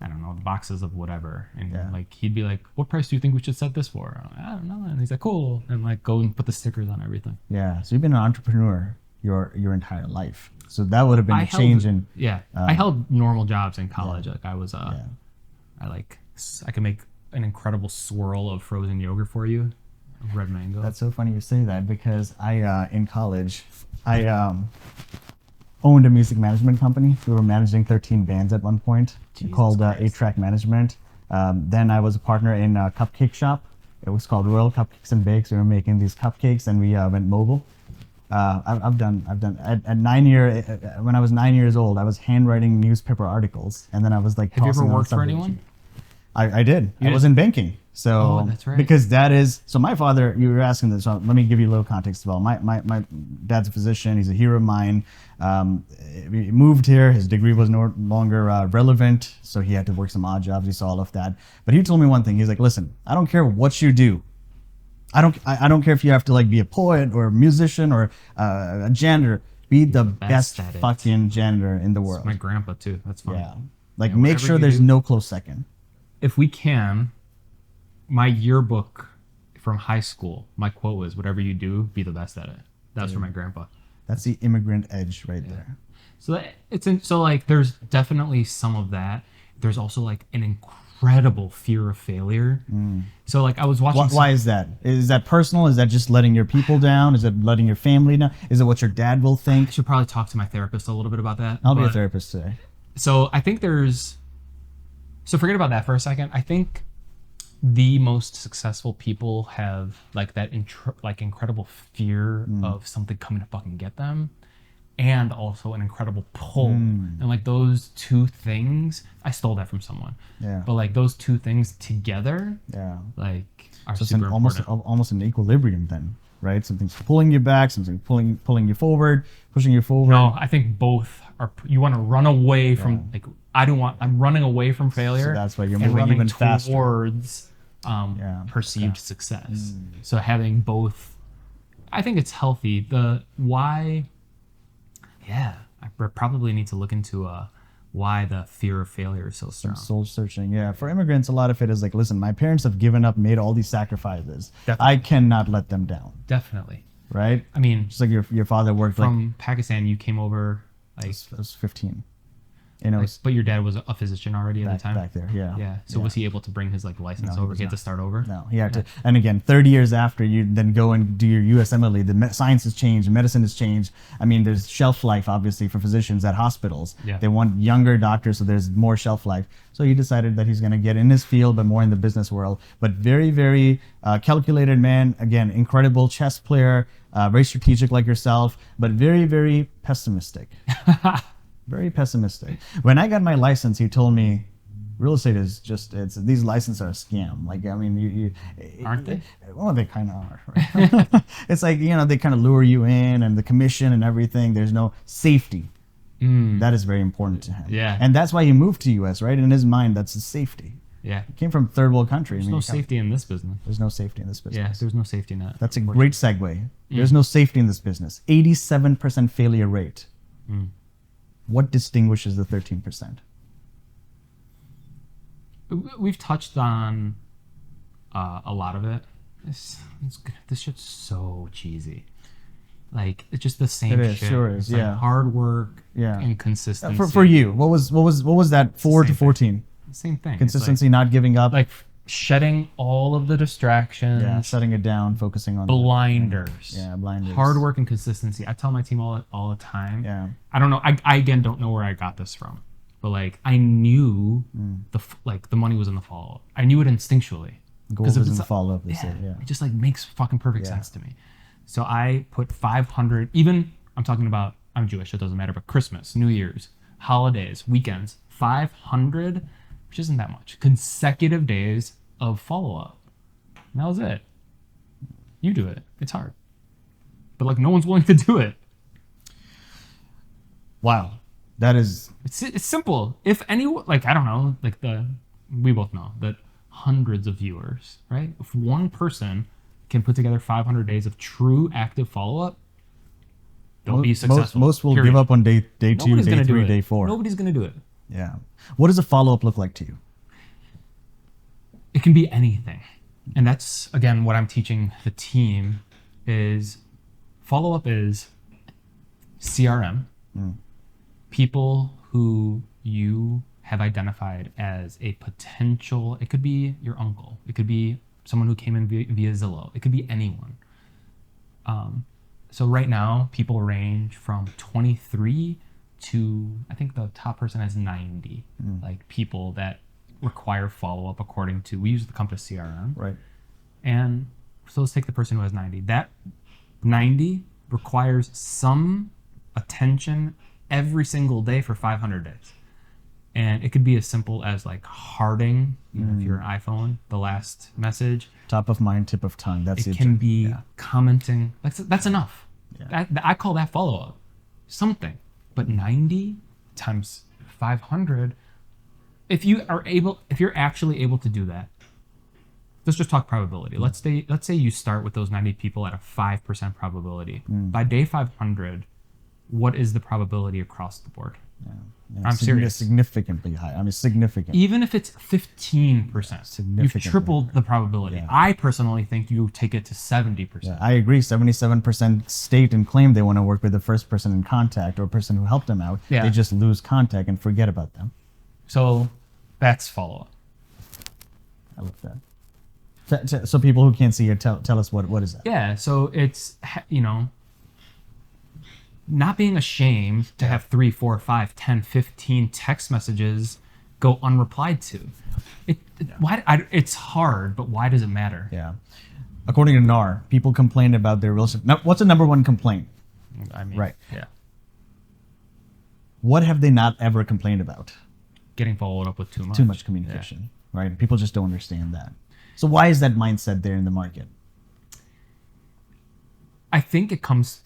I don't know, boxes of whatever, and Yeah. like he'd be like, "What price do you think we should set this for?" I'm like, I don't know. And he's like, "Cool," and like go and put the stickers on everything. Yeah. So you've been an entrepreneur your entire life. So that would have been a change in. I held normal jobs in college. Like I was I can make an incredible swirl of frozen yogurt for you, red mango. That's so funny you say that, because I in college I owned a music management company. We were managing 13 bands at one point, Jesus called Christ. 8-Track Management. Then I was a partner in a cupcake shop. It was called Royal Cupcakes and Bakes. We were making these cupcakes, and we went mobile. I've done at 9 year when I was 9 years old, I was handwriting newspaper articles, and then I was like, Have you ever tossing on worked for subway. anyone? I did. You I was did? in banking. So Oh, that's right. because that is so my father, you were asking this, so let me give you a little context as well. My dad's a physician, he's a hero of mine. He moved here, his degree was no longer relevant, so he had to work some odd jobs, he saw all of that. But he told me one thing, he's like, listen, I don't care what you do. I don't care if you have to like be a poet or a musician or a janitor. Be the best at it. fucking janitor in the world. My grandpa too. That's fine. Yeah. Like Yeah, make whatever sure you there's do. no close second. If we can, my yearbook from high school, my quote was, "Whatever you do, be the best at it." That's from my grandpa. That's the immigrant edge right there. So so like there's definitely some of that. There's also like an incredible fear of failure. So like I was watching. Why is that? Is that personal? Is that just letting your people down? Is it letting your family down? Is it what your dad will I think? should probably talk to my therapist a little bit about that. I'll be a but- therapist today. So I think so forget about that for a second. I think the most successful people have like that incredible fear of something coming to fucking get them, and also an incredible pull. And like those two things, I stole that from someone. Yeah. But like those two things together, Yeah. like are So it's super almost important. an equilibrium then, right? Something's pulling you back, something pulling you forward, pushing you forward. No, I think both are. You want to run away from like I'm running away from failure. So that's why you're and moving running even faster. towards perceived success. So having both, I think it's healthy. The why, yeah, I probably need to look into why the fear of failure is so strong. Soul searching. Yeah. For immigrants, a lot of it is like, listen, my parents have given up, made all these sacrifices. Definitely. I cannot let them down. Definitely. Right? I mean, Just like your father worked like from Pakistan, you came over like I was 15. You know, But your dad was a physician already at the time? back there, yeah. Yeah. So was he able to bring his like license No, over? He had to start over? No, he had to. And again, 30 years after, you then go and do your USMLE, the science has changed, medicine has changed. I mean, there's shelf life, obviously, for physicians at hospitals. Yeah. They want younger doctors, so there's more shelf life. So he decided that he's going to get in his field, but more in the business world. But very, very calculated man. Again, incredible chess player, very strategic like yourself, but very, very pessimistic. Very pessimistic. When I got my license, he told me, real estate is just, these licenses are a scam. Like, I mean, Aren't they? Well, they kind of are. Right? It's like, you know, they kind of lure you in and the commission and everything. There's no safety. That is very important to him. Yeah. And that's why he moved to US, right? In his mind, that's the safety. Yeah. He came from third world country. There's no safety in this business. There's no safety in this business. Yeah, there's no safety net. That's a great segue. There's no safety in this business. 87% failure rate. What distinguishes the 13%? We've touched on a lot of it. This shit's so cheesy. Like, it's just the same It is, shit. sure is, It's yeah. like hard work Yeah. and consistency. For you, what was that 4 to 14? Same thing. It's Consistency, not giving up. like shedding all of the distractions. Yeah, shutting it down, focusing on Blinders. Yeah, blinders. Hard work and consistency. I tell my team all the time. Yeah. I don't know. I again don't know where I got this from, but like I knew the money was in the follow up. I knew it instinctually. Gold is in the follow up. Yeah. It just like makes fucking perfect sense to me. So I put 500. Even I'm talking about, I'm Jewish. It doesn't matter. But Christmas, New Year's, holidays, weekends, 500, which isn't that much, consecutive days of follow up. And that was it. You do it. It's hard, but like no one's willing to do it. Wow, that is. It's simple. If anyone, like, I don't know, like we both know that hundreds of viewers, right? If one person can put together 500 days of true active follow-up, they'll be successful. Most will period. give up on day 2, Nobody's day gonna 3, do it. day 4. Nobody's going to do it. Yeah. What does a follow-up look like to you? It can be anything. And that's, again, what I'm teaching the team is follow-up is CRM. People who you have identified as a potential, it could be your uncle, it could be someone who came in via Zillow, it could be anyone. So right now, people range from 23 to, I think the top person has 90, like people that require follow-up according to, we use the Compass CRM. Right. And so let's take the person who has 90. That 90 requires some attention every single day for 500 days. And it could be as simple as like hearting, you know, if you're an iPhone, the last message. Top of mind, tip of tongue. That's It can be commenting. That's enough. Yeah. I call that follow-up. Something. But 90 times 500, if you're actually able to do that, let's just talk probability. Let's say you start with those 90 people at a 5% probability. By day 500, what is the probability across the board? Yeah. I'm serious. Significantly high. I mean, significant. Even if it's 15%, you've significantly tripled the probability. Yeah. I personally think you take it to 70%. Yeah, I agree. 77% state and claim they want to work with the first person in contact or person who helped them out. Yeah. They just lose contact and forget about them. So that's follow-up. I love that. So people who can't see it, tell us what is that? Yeah, so it's, you know, not being ashamed to have 3, 4, 5, 10, 15 text messages go unreplied to. It's hard, but why does it matter? Yeah. According to NAR, people complain about their real estate. Now, what's the number one complaint? I mean, Right. Yeah. What have they not ever complained about? Getting followed up with too much. Too much communication, right? People just don't understand that. So why is that mindset there in the market? I think it comes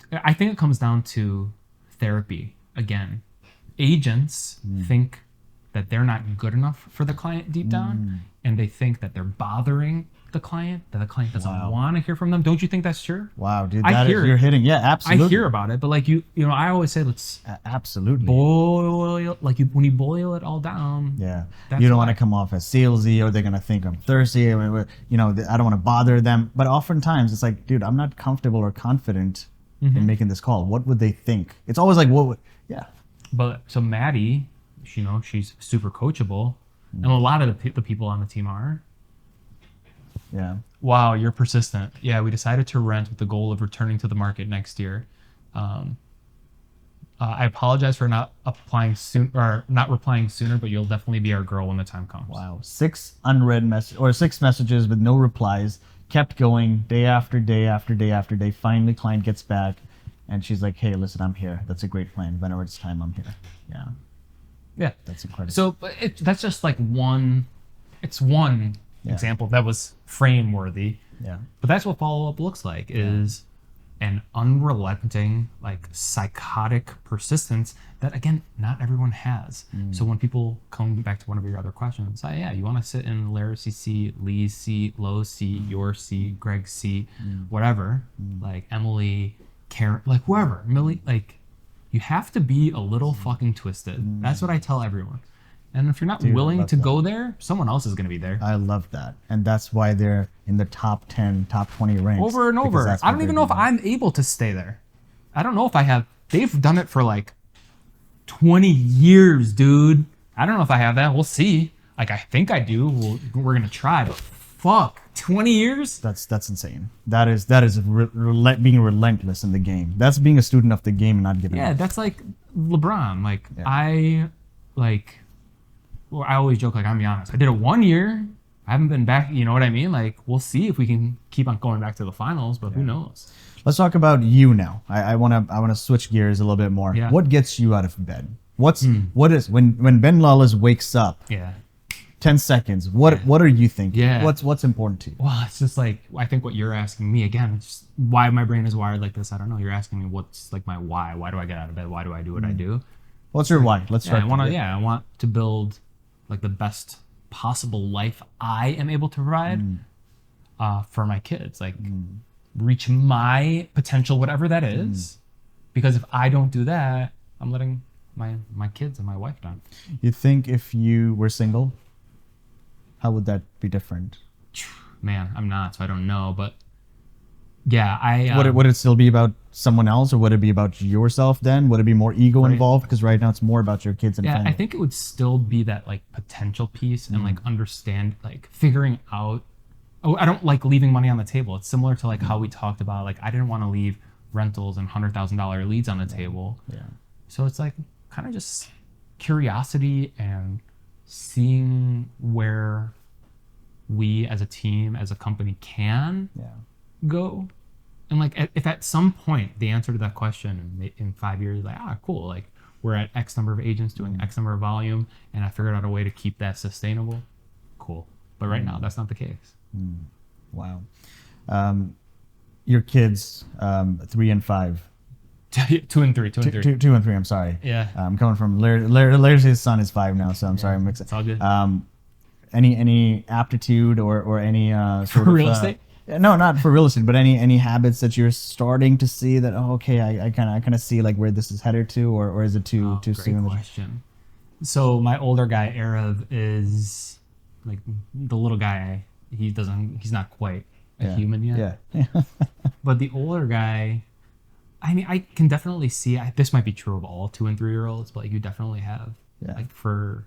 down to therapy again. Agents think that they're not good enough for the client deep down, and they think that they're bothering the client, that the client doesn't want to hear from them. Don't you think that's true? Wow, dude, you're hitting. Yeah, absolutely. I hear about it, but like you know, I always say let's absolutely boil, like when you boil it all down. Yeah, that's you don't why. want to come off as salesy, or they're gonna think I'm thirsty. I don't want to bother them. But oftentimes it's like, dude, I'm not comfortable or confident in making this call. What would they think? It's always like, what would, yeah. But so Maddie, she's super coachable, and a lot of the people on the team are. Yeah. Wow, you're persistent. Yeah, we decided to rent with the goal of returning to the market next year. I apologize for not applying soon or not replying sooner, but you'll definitely be our girl when the time comes. Wow. 6 unread messages or 6 messages with no replies. Kept going day after day after day after day. Finally, client gets back, and she's like, "Hey, listen, I'm here. That's a great plan. Whenever it's time, I'm here." Yeah. Yeah, That's incredible. So that's just like one. It's one example that was frame worthy. Yeah. But that's what follow up looks like is an unrelenting, like psychotic persistence that again, not everyone has. So when people come back to one of your other questions, you want to sit in Larry's seat, Lee's seat, Lowe's seat, your seat, Greg's seat, whatever, like Emily, Karen, like whoever, Millie, like you have to be a little fucking twisted. That's what I tell everyone. And if you're not willing to go there, someone else is going to be there. I love that. And that's why they're in the top 10, top 20 ranks. Over and over. I don't even know if I'm able to stay there. I don't know if I have. They've done it for like 20 years, dude. I don't know if I have that. We'll see. Like, I think I do. We're going to try. But fuck, 20 years? That's insane. That is being relentless in the game. That's being a student of the game and not giving up. Yeah, that's like LeBron. Well, I always joke, like, I'm be honest. I did it 1 year. I haven't been back. You know what I mean? Like, we'll see if we can keep on going back to the finals, but who knows? Let's talk about you now. I wanna switch gears a little bit more. Yeah. What gets you out of bed? What is when Ben Lalez wakes up? Yeah. 10 seconds. What are you thinking? Yeah. What's important to you? Well, it's just like, I think what you're asking me again, it's just why my brain is wired like this. I don't know. You're asking me what's like my why. Why do I get out of bed? Why do I do what I do? What's your why? Let's start. I want to build like the best possible life I am able to provide for my kids. Like reach my potential, whatever that is. Because if I don't do that, I'm letting my kids and my wife down. You think if you were single, how would that be different? Man, I'm not, so I don't know. But yeah, would it still be about someone else, or would it be about yourself then? Would it be more ego involved? Because right now it's more about your kids and family. I think it would still be that like potential piece and like understand, like figuring out. Oh, I don't like leaving money on the table. It's similar to like how we talked about, like I didn't want to leave rentals and $100,000 leads on the table. Yeah. So it's like kind of just curiosity and seeing where we as a team, as a company can go. And like if at some point the answer to that question in 5 years, like, cool, like we're at X number of agents doing X number of volume and I figured out a way to keep that sustainable, cool. But right now that's not the case. Wow. Your kids, 3 and 5. 2 and 3. 2 and 3, I'm sorry. Yeah. I'm coming from Larry's son is 5 now, so I'm sorry. I'm mixing. It's all good. Any aptitude or any sort of real estate? No, not for real estate, but any habits that you're starting to see that I kind of see like where this is headed to, or is it too soon? Great question. So my older guy Arav is like the little guy. He's not quite a human yet. Yeah. But the older guy, I mean, I can definitely see. This might be true of all 2 and 3 year olds, but like you definitely have like for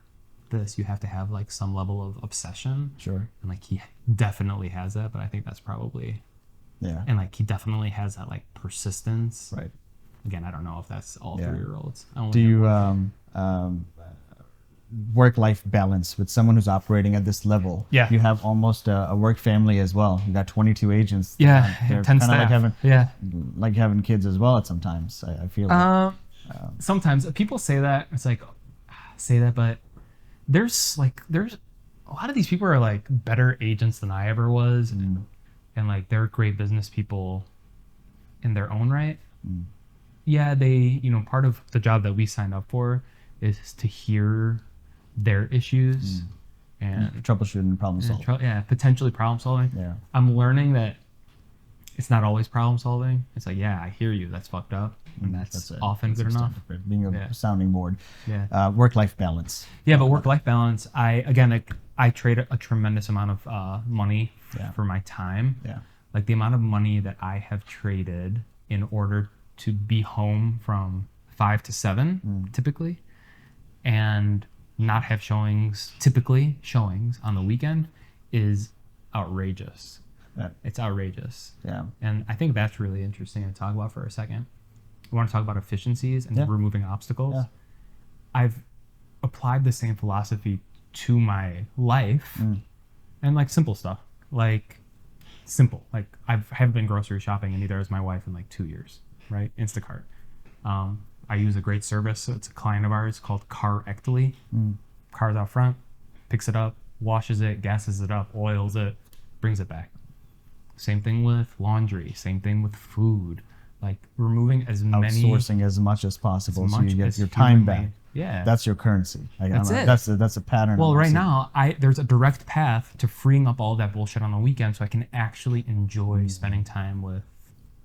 this, you have to have like some level of obsession. Sure. And like he definitely has that, but I think that's probably and like he definitely has that like persistence. Right. Again, I don't know if that's all 3 year olds. Do you work-life balance with someone who's operating at this level? Yeah. You have almost a work family as well. You got 22 agents. Yeah. They're 10 kind of staff. like having kids as well at sometimes. I feel like. Sometimes people say that. It's like say that, but there's a lot of these people are like better agents than I ever was, and like they're great business people in their own right. Yeah, they, part of the job that we signed up for is to hear their issues and troubleshooting, problem solving. Potentially problem solving. Yeah. I'm learning that it's not always problem solving. It's like, I hear you, that's fucked up, and that's often good enough. Being a sounding board. Yeah. Work-life balance. Yeah, but work-life balance, I trade a tremendous amount of money for my time. Yeah. Like the amount of money that I have traded in order to be home from 5 to 7 typically, and not have showings, typically showings on the weekend, is outrageous. Yeah. It's outrageous. Yeah. And I think that's really interesting to talk about for a second. We want to talk about efficiencies and Yeah. removing obstacles. Yeah. I've applied the same philosophy to my life and like simple stuff. Like I haven't been grocery shopping, and neither has my wife, in like 2 years, right? Instacart. I use a great service. So it's a client of ours called Car-ectly. Car's out front, picks it up, washes it, gasses it up, oils it, brings it back. Same thing with laundry. Same thing with food. Like removing as many, Outsourcing as much as possible, so you get as your time humanly- back. Yeah, That's your currency. That's it. That's a pattern. well, I'm right seeing. now, there's a direct path to freeing up all that bullshit on the weekend, so I can actually enjoy spending time with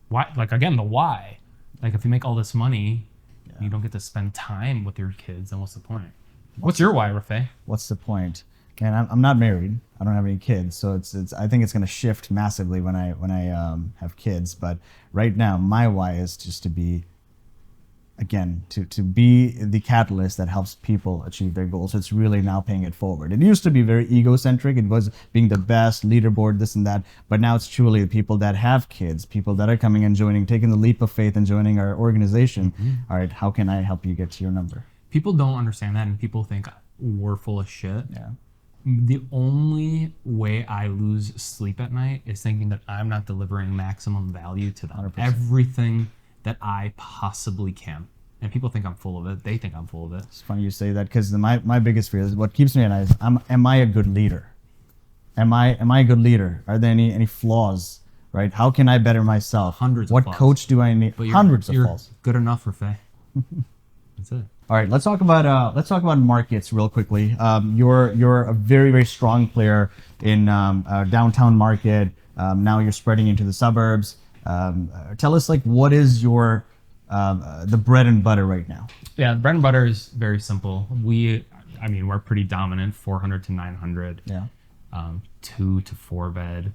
why. Like again, the why. Like if you make all this money, you don't get to spend time with your kids, then what's the point? What's your why, Rafe? What's the point? And I'm not married. I don't have any kids, so it's. I think it's going to shift massively when I have kids. But right now, my why is just to be, again, to be the catalyst that helps people achieve their goals. It's really now paying it forward. It used to be very egocentric. It was being the best, leaderboard, this and that. But now it's truly the people that have kids, people that are coming and joining, taking the leap of faith and joining our organization. All right, how can I help you get to your number? People don't understand that, and people think we're full of shit. Yeah. The only way I lose sleep at night is thinking that I'm not delivering maximum value to them. 100%. Everything that I possibly can. And people think I'm full of it. They think I'm full of it. It's funny you say that, because my biggest fear is what keeps me at night is am I a good leader? Am I a good leader? Are there any flaws? Right? How can I better myself? Hundreds of What flaws. coach do I need? Hundreds of you're flaws. good enough for Faye. That's it. All right, let's talk about markets real quickly. You're a very, very strong player in downtown market. Now you're spreading into the suburbs. Tell us, like, what is your the bread and butter right now? Yeah, the bread and butter is very simple. We're pretty dominant, 400 to 900. Yeah. 2 to 4 bed,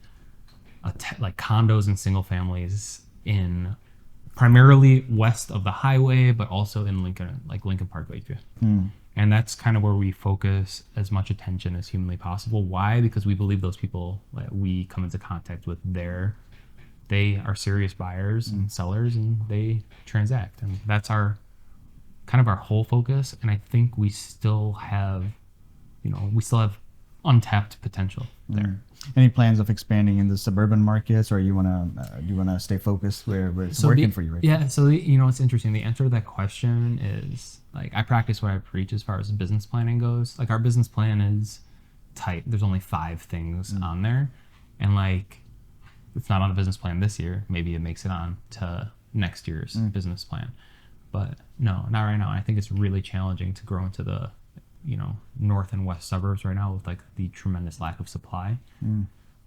like condos and single families in primarily west of the highway, but also in Lincoln Park, Lakeview. And that's kind of where we focus as much attention as humanly possible. Why? Because we believe those people that we come into contact with they are serious buyers and sellers, and they transact. And that's our whole focus. And I think we still have untapped potential there. Any plans of expanding in the suburban markets, or do you wanna stay focused where it's working for you right now? Yeah, so it's interesting. The answer to that question is, like, I practice what I preach as far as business planning goes. Like, our business plan is tight. There's only 5 things on there, and like, it's not on a business plan this year. Maybe it makes it on to next year's business plan, but no, not right now. I think it's really challenging to grow into the north and west suburbs right now with like the tremendous lack of supply.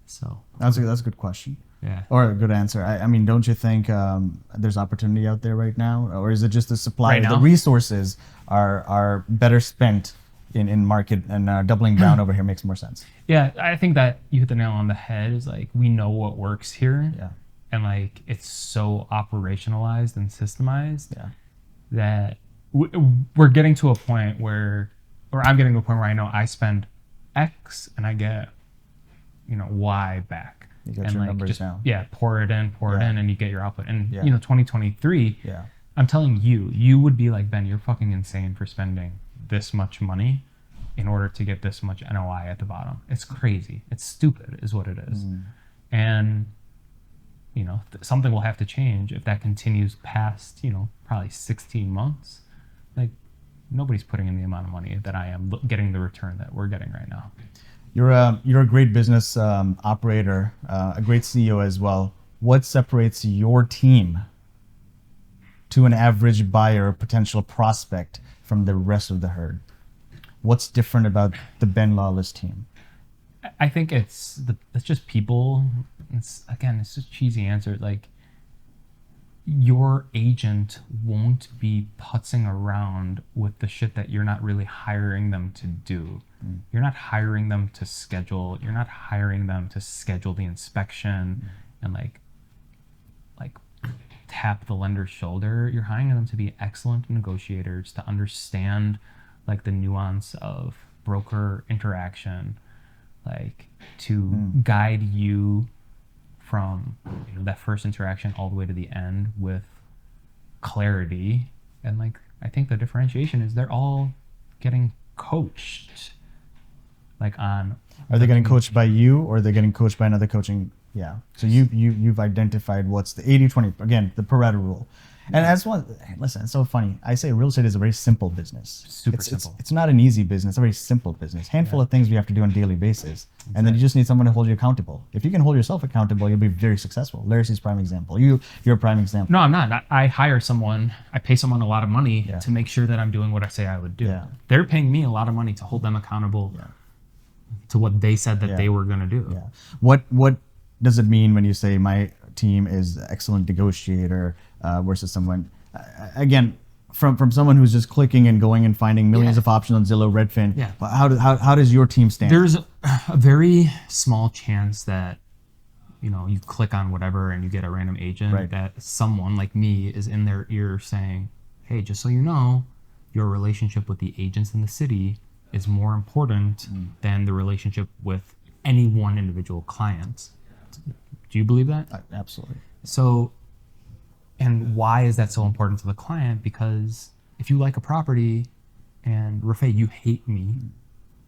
So That's a good question. Yeah. Or a good answer. I mean, don't you think there's opportunity out there right now, or is it just the supply? Right now? The resources are better spent in market, and doubling down over here makes more sense. Yeah, I think that you hit the nail on the head. Is like, we know what works here, Yeah. and like, it's so operationalized and systemized Yeah. that we're getting to a point where I'm getting to a point where I know I spend X and I get Y back. You got and your like, numbers just, now. Yeah, pour it in, and you get your output. And Yeah. 2023. Yeah. I'm telling you would be like, Ben, you're fucking insane for spending this much money in order to get this much NOI at the bottom. It's crazy. It's stupid is what it is. And, something will have to change if that continues past, probably 16 months. Like, nobody's putting in the amount of money that I am getting the return that we're getting right now. You're a great business operator, a great CEO as well. What separates your team to an average buyer or potential prospect from the rest of the herd? What's different about the Ben Lalez team? I think it's just people. It's just cheesy answer. Like, your agent won't be putzing around with the shit that you're not really hiring them to do. You're not hiring them to schedule. You're not hiring them to schedule the inspection and like tap the lender's shoulder. You're hiring them to be excellent negotiators, to understand like the nuance of broker interaction, like to guide you from that first interaction all the way to the end with clarity. And like I think the differentiation is they're all getting coached, like on. Are they getting coached by you, or are they getting coached by another coaching? Yeah. So you've identified what's the 80-20, again, the Pareto rule. And as one, listen, it's so funny. I say real estate is a very simple business. Super simple. It's not an easy business. It's a very simple business. Handful of things we have to do on a daily basis. And then you just need someone to hold you accountable. If you can hold yourself accountable, you'll be very successful. Larry's prime example. You're a prime example. No, I'm not. I hire someone. I pay someone a lot of money Yeah. to make sure that I'm doing what I say I would do. Yeah. They're paying me a lot of money to hold them accountable to what they said that they were going to do. Yeah. What does it mean when you say my team is excellent negotiator versus someone, again, from someone who's just clicking and going and finding millions of options on Zillow, Redfin? Yeah. How does your team stand? There's a very small chance that you click on whatever and you get a random agent that someone like me is in their ear saying, hey, just so you know, your relationship with the agents in the city is more important than the relationship with any one individual client. Do you believe that? Absolutely. So, and why is that so important to the client? Because if you like a property and Rafay, you hate me,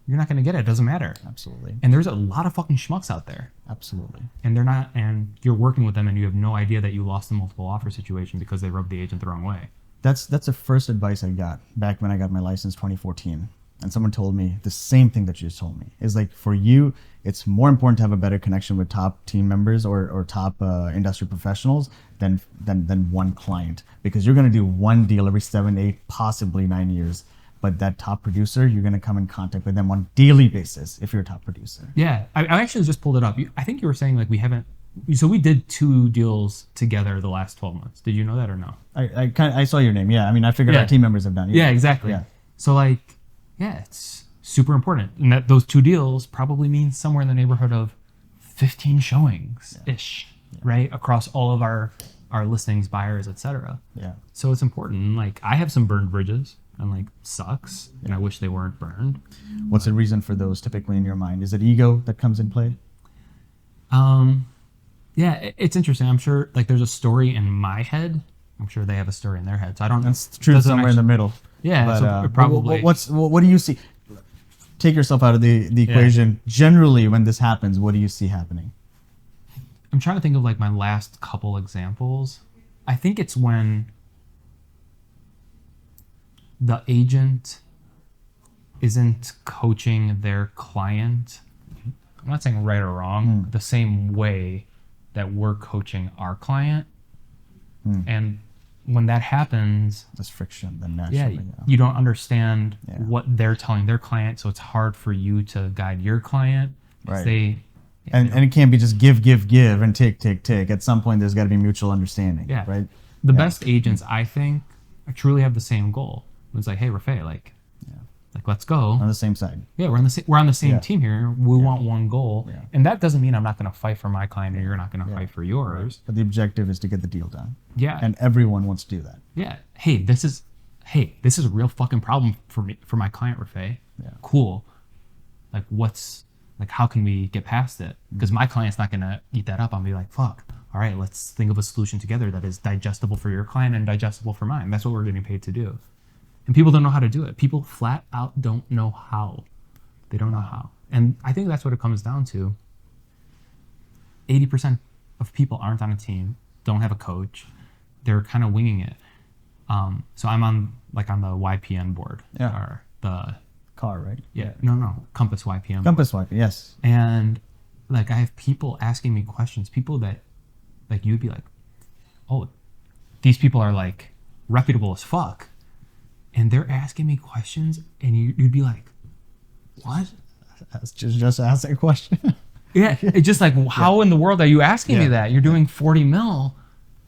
you're not going to get it. It doesn't matter. Absolutely. And there's a lot of fucking schmucks out there. Absolutely. And they're not, and you're working with them and you have no idea that you lost a multiple offer situation because they rubbed the agent the wrong way. That's the first advice I got back when I got my license 2014. And someone told me the same thing that you just told me. Is like, for you, it's more important to have a better connection with top team members or top industry professionals than one client, because you're going to do one deal every 7, 8, possibly 9 years. But that top producer, you're going to come in contact with them on a daily basis if you're a top producer. Yeah, I actually just pulled it up. I think you were saying like we did 2 deals together the last 12 months. Did you know that or no? I saw your name. Yeah, I mean, I figured our team members have done it. Yeah, exactly. Yeah. So like, yeah, it's super important. And that those 2 deals probably means somewhere in the neighborhood of 15 showings-ish, right? Across all of our listings, buyers, etc. Yeah. So it's important. Like, I have some burned bridges and like sucks, and I wish they weren't burned. What's the reason for those typically in your mind? Is it ego that comes in play? Yeah, it's interesting. I'm sure like there's a story in my head. I'm sure they have a story in their head. So I don't know. That's true somewhere in the middle. Yeah, but, so probably. What do you see? Take yourself out of the equation. Generally, when this happens, what do you see happening? I'm trying to think of like my last couple examples. I think it's when the agent isn't coaching their client. I'm not saying right or wrong, the same way that we're coaching our client. And when that happens, there's friction then naturally. You don't understand what they're telling their client, so it's hard for you to guide your client. Right. And it can't be just give and take. At some point, there's got to be mutual understanding. Yeah. Right. The best agents, I think, truly have the same goal. It's like, hey, Rafay, like let's go on the same side. Yeah, we're on the same team here. We want one goal, and that doesn't mean I'm not going to fight for my client and you're not going to fight for yours. But the objective is to get the deal done. Yeah, and everyone wants to do that. Yeah. Hey, this is a real fucking problem for me, for my client, Rafay. Yeah. Cool. Like, how can we get past it? Because my client's not going to eat that up. I'll be like, fuck. All right, let's think of a solution together that is digestible for your client and digestible for mine. That's what we're getting paid to do. And people don't know how to do it. People flat out don't know how. They don't know how. And I think that's what it comes down to. 80% of people aren't on a team, don't have a coach. They're kind of winging it. So I'm on the YPN board. Yeah. Or the car, right? Yeah. No. Compass YPN. Compass YPN, yes. And like, I have people asking me questions, people that like you'd be like, oh, these people are like reputable as fuck. And they're asking me questions, and you'd be like, what? Just ask a question. Yeah, it's just like, how in the world are you asking me that? You're doing 40 mil.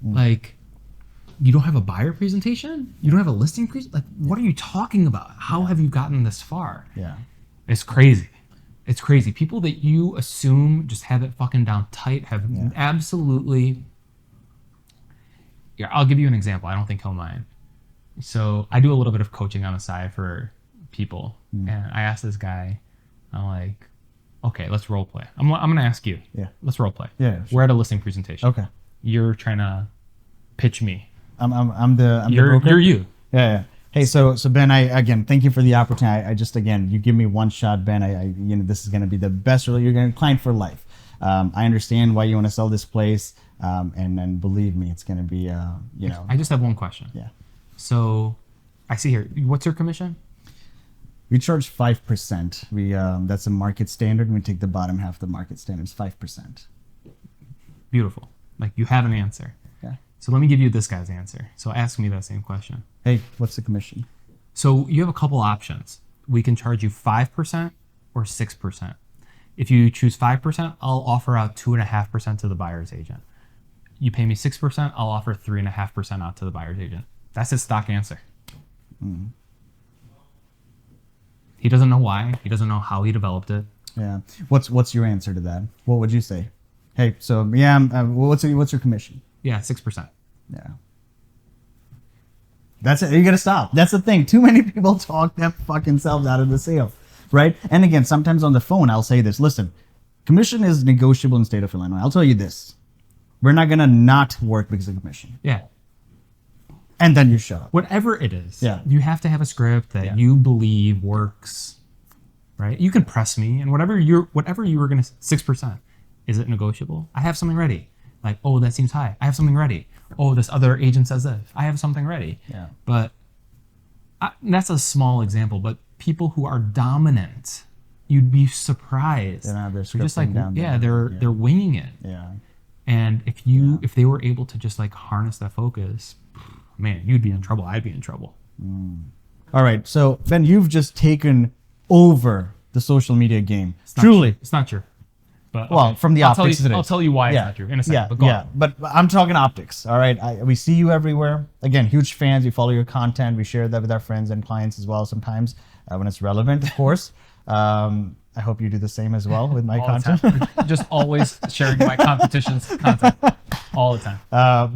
Like, you don't have a buyer presentation? You don't have a listing presentation? Like, what are you talking about? How have you gotten this far? Yeah. It's crazy. It's crazy. People that you assume just have it fucking down tight have absolutely... Yeah, I'll give you an example. I don't think he'll mind. So I do a little bit of coaching on the side for people, and I asked this guy, I'm like, okay, let's role play. I'm gonna ask you. Yeah. Let's role play. Yeah, sure. We're at a listing presentation. Okay. You're trying to pitch me. I'm the You're broker. you. Yeah. Hey, so Ben, again thank you for the opportunity. I just again, you give me one shot, Ben. This is gonna be the best. You're gonna client for life. I understand why you want to sell this place, and believe me, it's gonna be I just have one question. Yeah. So, I see here. What's your commission? We charge 5%. That's a market standard. We take the bottom half of the market standard. It's 5%. Beautiful. Like you have an answer. Yeah. So let me give you this guy's answer. So ask me that same question. Hey, what's the commission? So you have a couple options. We can charge you 5% or 6%. If you choose 5%, I'll offer out 2.5% to the buyer's agent. You pay me 6%, I'll offer 3.5% out to the buyer's agent. That's his stock answer. Mm. He doesn't know why. He doesn't know how he developed it. Yeah. What's your answer to that? What would you say? Hey, so yeah, what's your commission? Yeah, 6%. Yeah. That's it. You gotta stop. That's the thing. Too many people talk their fucking selves out of the sale, right? And again, sometimes on the phone, I'll say this. Listen, commission is negotiable in the state of Illinois. I'll tell you this. We're not gonna not work because of commission. Yeah. And then you shut up. Whatever it is. Yeah. You have to have a script that you believe works, right? You can press me and whatever you were gonna 6%. Is it negotiable? I have something ready. Like, oh, that seems high. I have something ready. Oh, this other agent says this. I have something ready. Yeah. But that's a small example. But people who are dominant, you'd be surprised. They don't have their They're just like, scripting down there. they're winging it. Yeah. And if they were able to just like harness that focus, man, you'd be in trouble. I'd be in trouble. All right. So Ben, you've just taken over the social media game. Truly. It's not true. But Well, from the optics, I'll tell you why it's not true in a second. Yeah, but go yeah. on. But I'm talking optics. All right. We see you everywhere. Again, huge fans. We follow your content. We share that with our friends and clients as well. Sometimes when it's relevant, of course. I hope you do the same as well with my All the content. time. Just always sharing my competition's content all the time.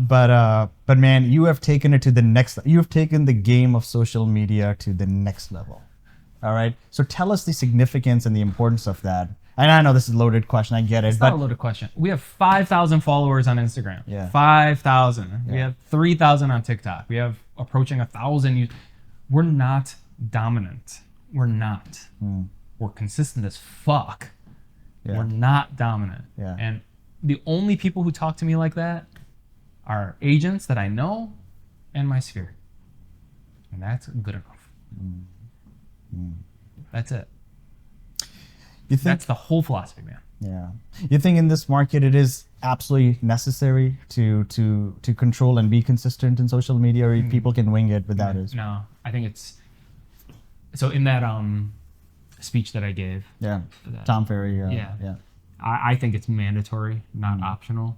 But man, you have taken it to the next. You have taken the game of social media to the next level. All right. So tell us the significance and the importance of that. And I know this is a loaded question. I get it. It's not a loaded question. We have 5,000 followers on Instagram. Yeah. 5,000. Yeah. We have 3,000 on TikTok. We have approaching 1,000. We're not dominant. We're not. We're consistent as fuck. Yeah. We're not dominant. Yeah. And the only people who talk to me like that are agents that I know and my sphere. And that's good enough. That's it. You think? That's the whole philosophy, man. Yeah. You think in this market it is absolutely necessary to control and be consistent in social media, or people can wing it without it? No, I think it's so in that speech that I gave. Yeah. Tom Ferry. Yeah. Yeah. I think it's mandatory, not optional.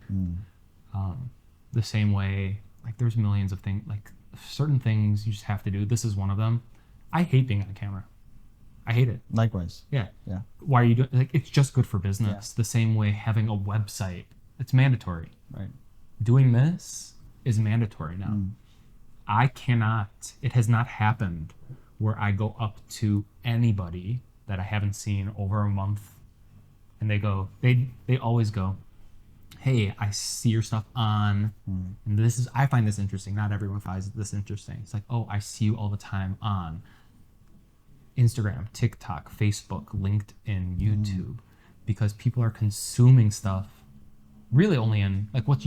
The same way, like there's millions of things, like certain things you just have to do. This is one of them. I hate being on camera. I hate it. Likewise. Yeah. Yeah. Why are you doing? Like, it's just good for business. The same way having a website, it's mandatory. Right. Doing this is mandatory now. I cannot. It has not happened where I go up to anybody that I haven't seen over a month, and they go. They always go, "Hey, I see your stuff on," and this is. I find this interesting. Not everyone finds this interesting. It's like, "Oh, I see you all the time on Instagram, TikTok, Facebook, LinkedIn, YouTube," because people are consuming stuff really only in like when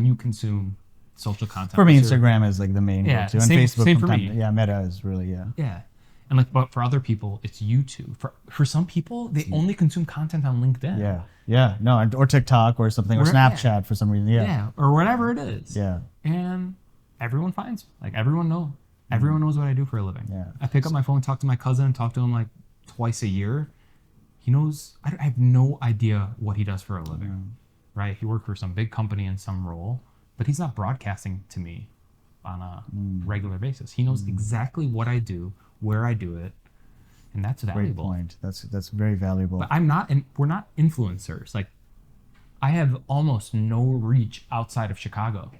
you consume social content. For me, Instagram is like the main go-to, and Facebook. Same for me. Yeah, Meta is really Yeah, and like, but for other people, it's YouTube. For some people, they only consume content on LinkedIn. Yeah. No, or TikTok or something, or Snapchat for some reason. Yeah, or whatever it is. Yeah. And everyone finds me. Like everyone knows what I do for a living. Yeah. I pick up my phone, talk to my cousin, talk to him like twice a year. He knows. I have no idea what he does for a living. Right? He worked for some big company in some role, but he's not broadcasting to me on a regular basis. He knows exactly what I do, where I do it, and that's valuable. Great point. That's very valuable. But we're not influencers. Like, I have almost no reach outside of Chicago.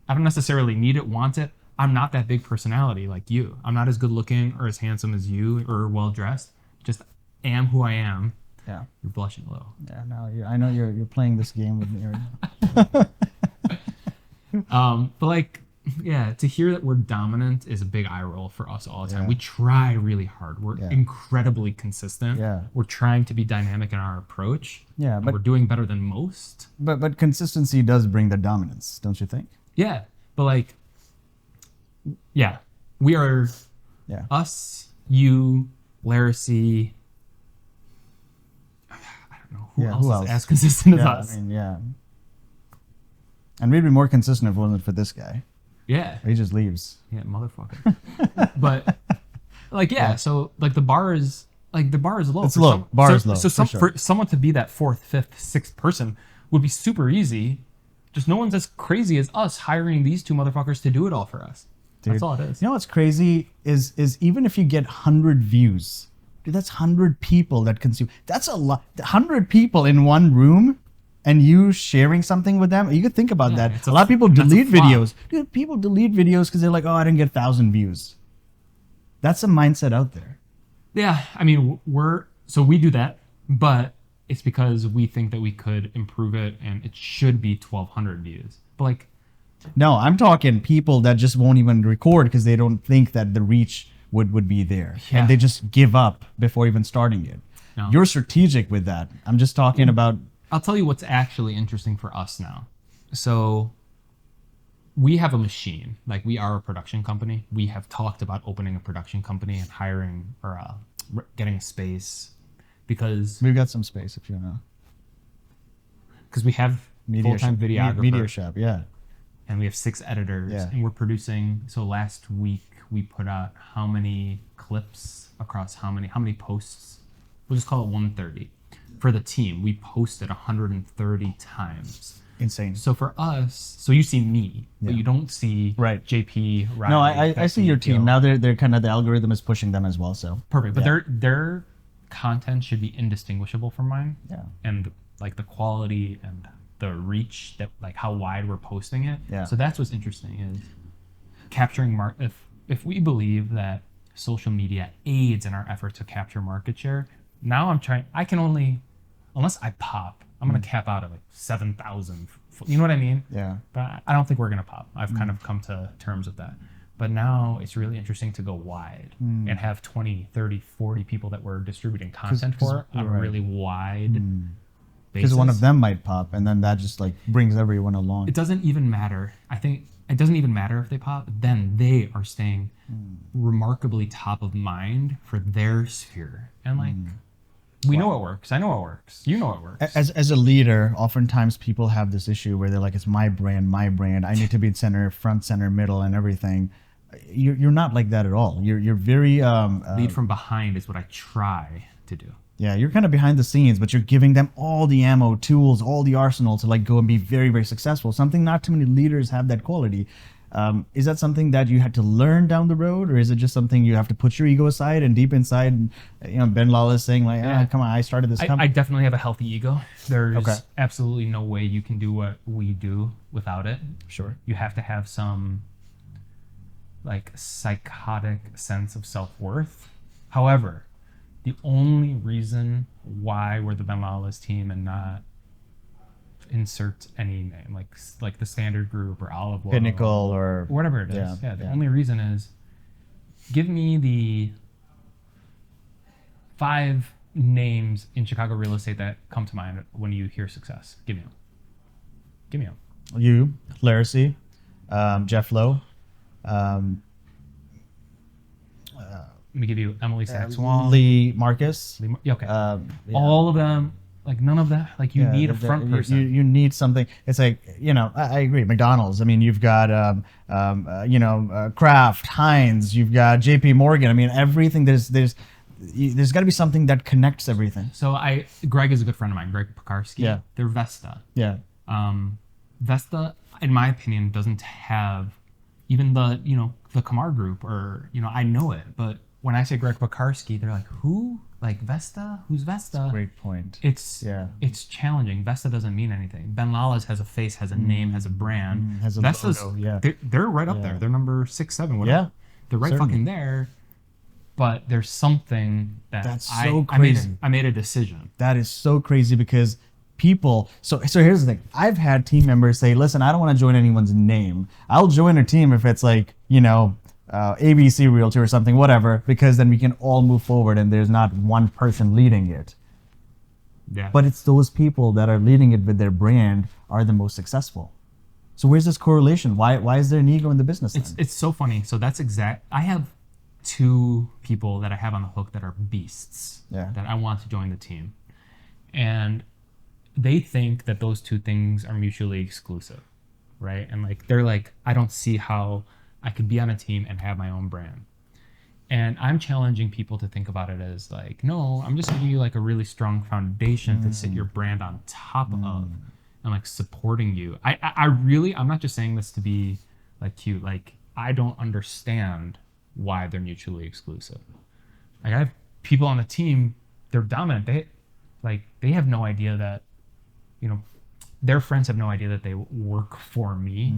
I don't necessarily need it, want it, I'm not that big personality like you. I'm not as good looking or as handsome as you or well dressed. Just am who I am. Yeah. You're blushing low. Yeah. No, I know you're playing this game with me right now. But like, yeah, to hear that we're dominant is a big eye roll for us all the time. Yeah. We try really hard. We're Yeah. incredibly consistent. Yeah. We're trying to be dynamic in our approach. Yeah, and but we're doing better than most. but consistency does bring the dominance, don't you think? Yeah, but like, yeah, we are Yeah. us, you, Laracy. I don't know who Yeah, else who is else? as consistent as Yeah, us. I mean, yeah. And we'd be more consistent if it wasn't for this guy. Yeah, He just leaves. yeah, motherfucker. But like, yeah, so like the bar is low. It's For low. Bar is low, So for sure. for someone to be that fourth, fifth, sixth person would be super easy. Just no one's as crazy as us hiring these two motherfuckers to do it all for us. Dude. That's all it is. You know what's crazy is even if you get 100 views, dude, that's 100 people that consume. That's a lot. 100 people in one room and you sharing something with them. You could think about Yeah, that. it's A lot of people that's a delete flop. videos. Dude, people delete videos because they're like, oh, I didn't get 1,000 views. That's a mindset out there. Yeah, I mean, we do that, but it's because we think that we could improve it and it should be 1,200 views. But like, No, I'm talking people that just won't even record because they don't think that the reach would be there. Yeah. And they just give up before even starting it. No. You're strategic with that. I'm just talking about... I'll tell you what's actually interesting for us now. So we have a machine. Like, we are a production company. We have talked about opening a production company and hiring or getting a space because We've got some space if you know. we have full-time videographer. Media shop, yeah. And we have 6 editors, Yeah. and we're producing. So last week we put out how many clips across how many posts? We'll just call it 130. For the team, we posted 130 times. Insane. So for us, so you see me, but Yeah. you don't see Right. JP. Riley, No, I see Becky, your team. Gil. Now they're kind of, the algorithm is pushing them as well, so. Perfect, but Yeah. their content should be indistinguishable from mine. Yeah. And like the quality and the reach, that like how wide we're posting it. Yeah. So that's what's interesting is capturing if we believe that social media aids in our effort to capture market share. Now I can only, unless I pop, I'm going to cap out at like 7,000. You know what I mean? Yeah. But I don't think we're going to pop. I've kind of come to terms with that. But now it's really interesting to go wide and have 20, 30, 40 people that we're distributing content for on a right. really wide Because basis. one of them might pop, and then that just like brings everyone along. It doesn't even matter. I think it doesn't even matter if they pop. Then they are staying remarkably top of mind for their sphere. And like, we know it works. I know it works. You know it works. As a leader, oftentimes people have this issue where they're like, it's my brand. I need to be center, front, center, middle, and everything. You're not like that at all. You're very Lead from behind is what I try to do. yeah, you're kind of behind the scenes, but you're giving them all the ammo, tools, all the arsenal to like go and be very, very successful. Something not too many leaders have that quality. Is that something that you had to learn down the road, or is it just something you have to put your ego aside and deep inside? You know, Ben Lalez saying like, Yeah. come on, I started this I company. definitely have a healthy ego. There's Okay. absolutely no way you can do what we do without it. Sure. You have to have some like psychotic sense of self-worth. However, the only reason why we're the Ben Lalez team and not insert any name like the Standard Group or Olive Oil Pinnacle or whatever it is. Yeah, The yeah. only reason is give me the 5 names in Chicago real estate that come to mind when you hear success. Give me them. Give me them. you, Laracy, Jeff Lowe, Let me give you Emily Sachs-Wong. Lee Marcus. Yeah, okay. Yeah. All of them, like none of that. Like you Yeah, need a the- front person. You need something. It's like, you know, I agree. McDonald's. I mean, you've got, Kraft, Heinz. You've got J.P. Morgan. I mean, everything. There's got to be something that connects everything. So Greg is a good friend of mine, Greg Pekarsky. Yeah. They're Vesta. Yeah. Vesta, in my opinion, doesn't have even the Kamar group or, I know it, but when I say Greg Pekarski, they're like, who? Like Vesta? Who's Vesta? Great point. It's challenging. Vesta doesn't mean anything. Ben Lalez has a face, has a name, has a brand. Has a Vesta's, logo, yeah. They're right up there. They're number 6, 7, whatever. Yeah, they're right certainly. fucking there. But there's something that That's so crazy. I made a decision. That is so crazy because people. So here's the thing. I've had team members say, "Listen, I don't want to join anyone's name. I'll join a team if it's like ABC Realty or something, whatever, because then we can all move forward and there's not one person leading it." Yeah. But it's those people that are leading it with their brand are the most successful. So where's this correlation? Why is there an ego in the business then? It's so funny. So that's I have 2 people that I have on the hook that are beasts. Yeah. That I want to join the team. And they think that those 2 things are mutually exclusive, right? And like they're like, I don't see how I could be on a team and have my own brand. And I'm challenging people to think about it as like, no, I'm just giving you like a really strong foundation to sit your brand on top of and like supporting you. I'm not just saying this to be like cute. Like I don't understand why they're mutually exclusive. Like I have people on the team, they're dominant. They have no idea that, their friends have no idea that they work for me.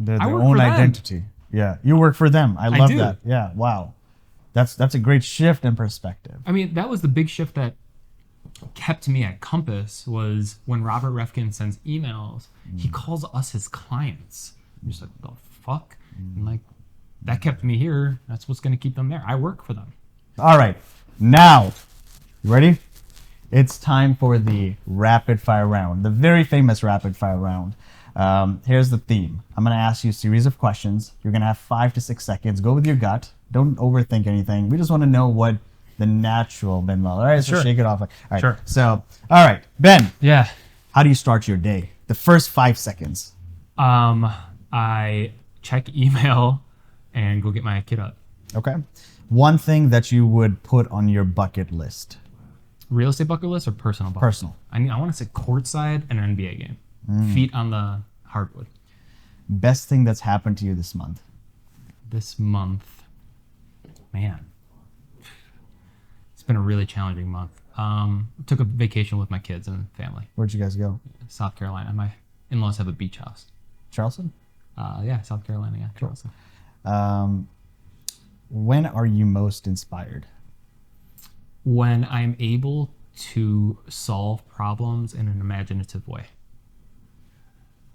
Their I work own for them. identity. Yeah, you work for them. I love do. that. Yeah, wow. That's a great shift in perspective. I mean, that was the big shift that kept me at Compass was when Robert Refkin sends emails, he calls us his clients. I'm just like, what the fuck? And like, that kept me here. That's what's going to keep them there. I work for them. All right, now, you ready? It's time for the rapid fire round, the very famous rapid fire round. Here's the theme. I'm going to ask you a series of questions. You're going to have 5 to 6 seconds. Go with your gut. Don't overthink anything. We just want to know what the natural Ben Lalez. All right, so Sure. shake it off. All right. Sure. So, all right, Ben, Yeah. how do you start your day? The first 5 seconds. I check email and go get my kid up. Okay. One thing that you would put on your bucket list. Real estate bucket list or personal bucket? Personal. I want to say courtside and an NBA game. Feet on the hardwood. Best thing that's happened to you this month. This month, man, it's been a really challenging month. Took a vacation with my kids and family. Where'd you guys go? South Carolina. My in-laws have a beach house. Charleston? Yeah, South Carolina. Yeah, Charleston. When are you most inspired? When I'm able to solve problems in an imaginative way.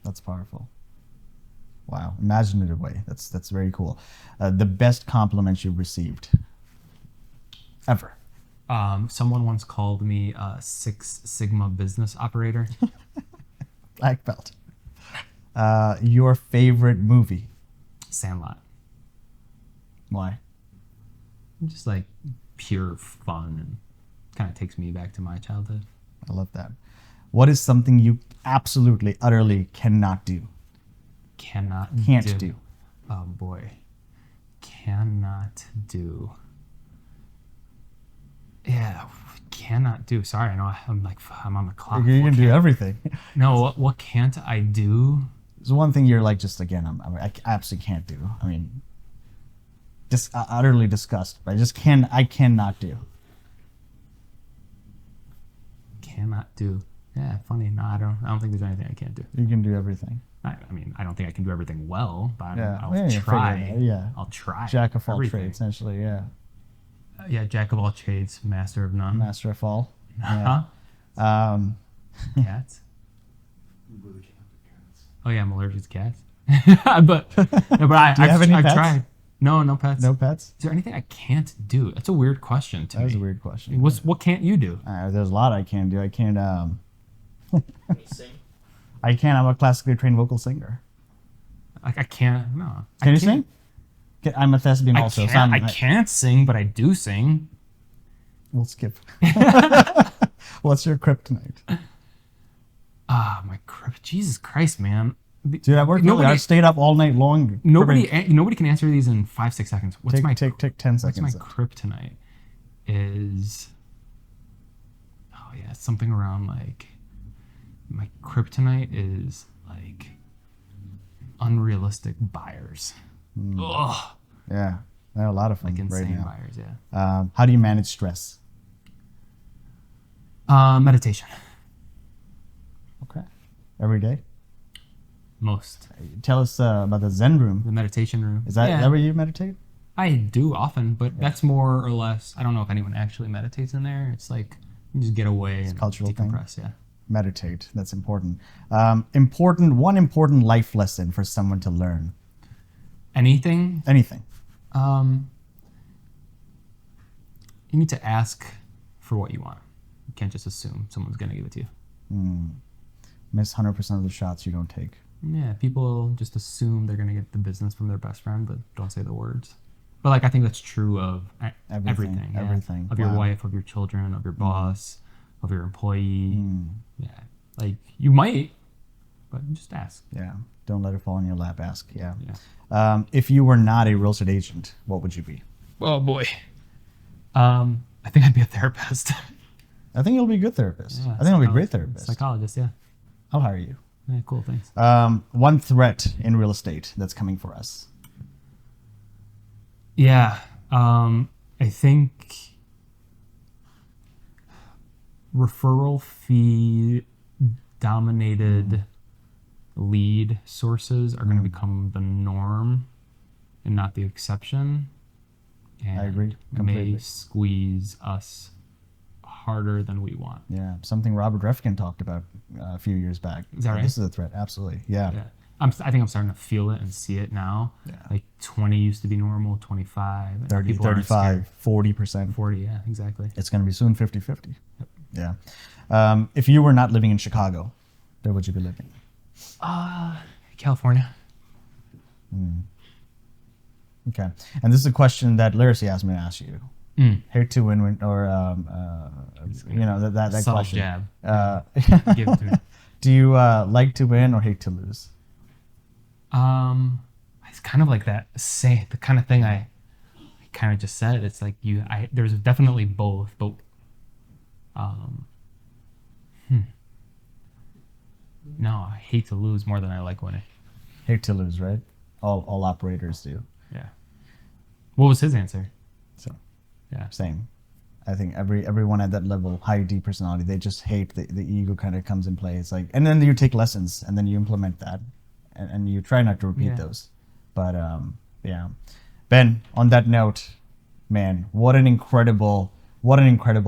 That's powerful. Wow, imaginative way. That's very cool. The best compliment you've received ever. Someone once called me a 6 Sigma business operator. Black belt. Your favorite movie? Sandlot. Why? Just like pure fun and kind of takes me back to my childhood. I love that. What is something you absolutely, utterly cannot do? Can't do. Oh boy. Cannot do. Yeah, cannot do. Sorry, I know I'm on the clock. You can do everything. No, what can't I do? There's one thing you're like, just again, I absolutely can't do. I mean, just utterly disgust. I cannot do. Cannot do. Yeah, funny. No, I don't think there's anything I can't do. You can do everything. I mean, I don't think I can do everything well, but Yeah. I'll Yeah, try. figure it out. Yeah. I'll try. Jack of all everything. trades, essentially. Yeah. Yeah, jack of all trades, master of none. Master of all. Uh-huh. Yeah. Cats. Oh yeah, I'm allergic to cats. but I, Do you have any I've pets? tried. No pets. No pets? Is there anything I can't do? That's a weird question to me. That was a weird question. What can't you do? There's a lot I can do. I can't. Sing. I can't. I'm a classically trained vocal singer. Like I can't. No. Can I you can't- sing? I'm a thespian also. so I can't sing, but I do sing. We'll skip. What's your kryptonite? My Jesus Christ, man. Dude, I worked really. I stayed up all night long. Nobody can answer these in 5-6 seconds. What's Take my 10 What's seconds. my kryptonite? Is it's something around like my kryptonite is like unrealistic buyers. Ugh. Yeah. There are a lot of them like right insane now. buyers. Yeah. How do you manage stress? Meditation. Okay. Every day? Most. Tell us about the Zen room. The meditation room. Is that, Yeah. is that where you meditate? I do often, but that's more or less. I don't know if anyone actually meditates in there. It's like you just get away and cultural thing. decompress. Yeah. Meditate. That's important. One important life lesson for someone to learn. Anything. Anything. You need to ask for what you want. You can't just assume someone's gonna give it to you. Miss 100% of the shots you don't take. Yeah, people just assume they're gonna get the business from their best friend, but don't say the words. But like I think that's true of everything. Yeah. Everything. Of your Wow. wife, of your children, of your boss, of your employee. Yeah, like you might, but just ask. Yeah. Don't let it fall in your lap. Ask. Yeah. Yeah. If you were not a real estate agent, what would you be? Oh boy. I think I'd be a therapist. I think you'll be a good therapist. Yeah, I think you'll be a great therapist. Psychologist. Yeah. I'll hire you. Yeah. Cool. Thanks. One threat in real estate that's coming for us. Yeah, I think referral fee dominated lead sources are going to become the norm and not the exception. And I agree completely. may squeeze us harder than we want. Yeah, something Robert Refkin talked about a few years back. Is that right? This is a threat, absolutely. Yeah. Yeah. I think I'm starting to feel it and see it now. Yeah. Like 20 used to be normal, 25. and 30, people aren't 35, scared. 40%. 40, yeah, exactly. It's going to be soon 50-50. Yeah. If you were not living in Chicago, where would you be living? California. Okay. And this is a question that Laracy asked me to ask you. Hate to win, or that Subtle question. jab. Give it to me. Do you like to win or hate to lose? It's kind of like the kind of thing I kind of just said. It's like there's definitely both, but no, I hate to lose more than I like winning. Hate to lose, right? All operators do. Yeah. What was his answer? So Yeah. same. I think everyone at that level, high D personality, they just hate the ego kind of comes in play. It's like, and then you take lessons and then you implement that, and you try not to repeat those. But yeah, Ben. On that note, man, what an incredible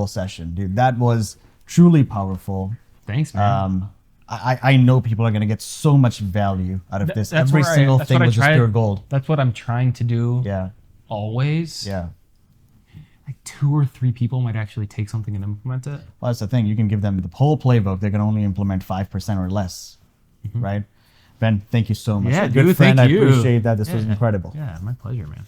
session, dude. That was truly powerful. Thanks, man. I know people are gonna get so much value out of this. That's Every where single that's thing what I was just tried- pure gold. That's what I'm trying to do. Yeah, Always. yeah. Like 2 or 3 people might actually take something and implement it. Well, that's the thing. You can give them the whole playbook. They can only implement 5% or less, right? Ben, thank you so much. Yeah, A good dude, friend. thank I you. appreciate that. This was incredible. Yeah, my pleasure, man.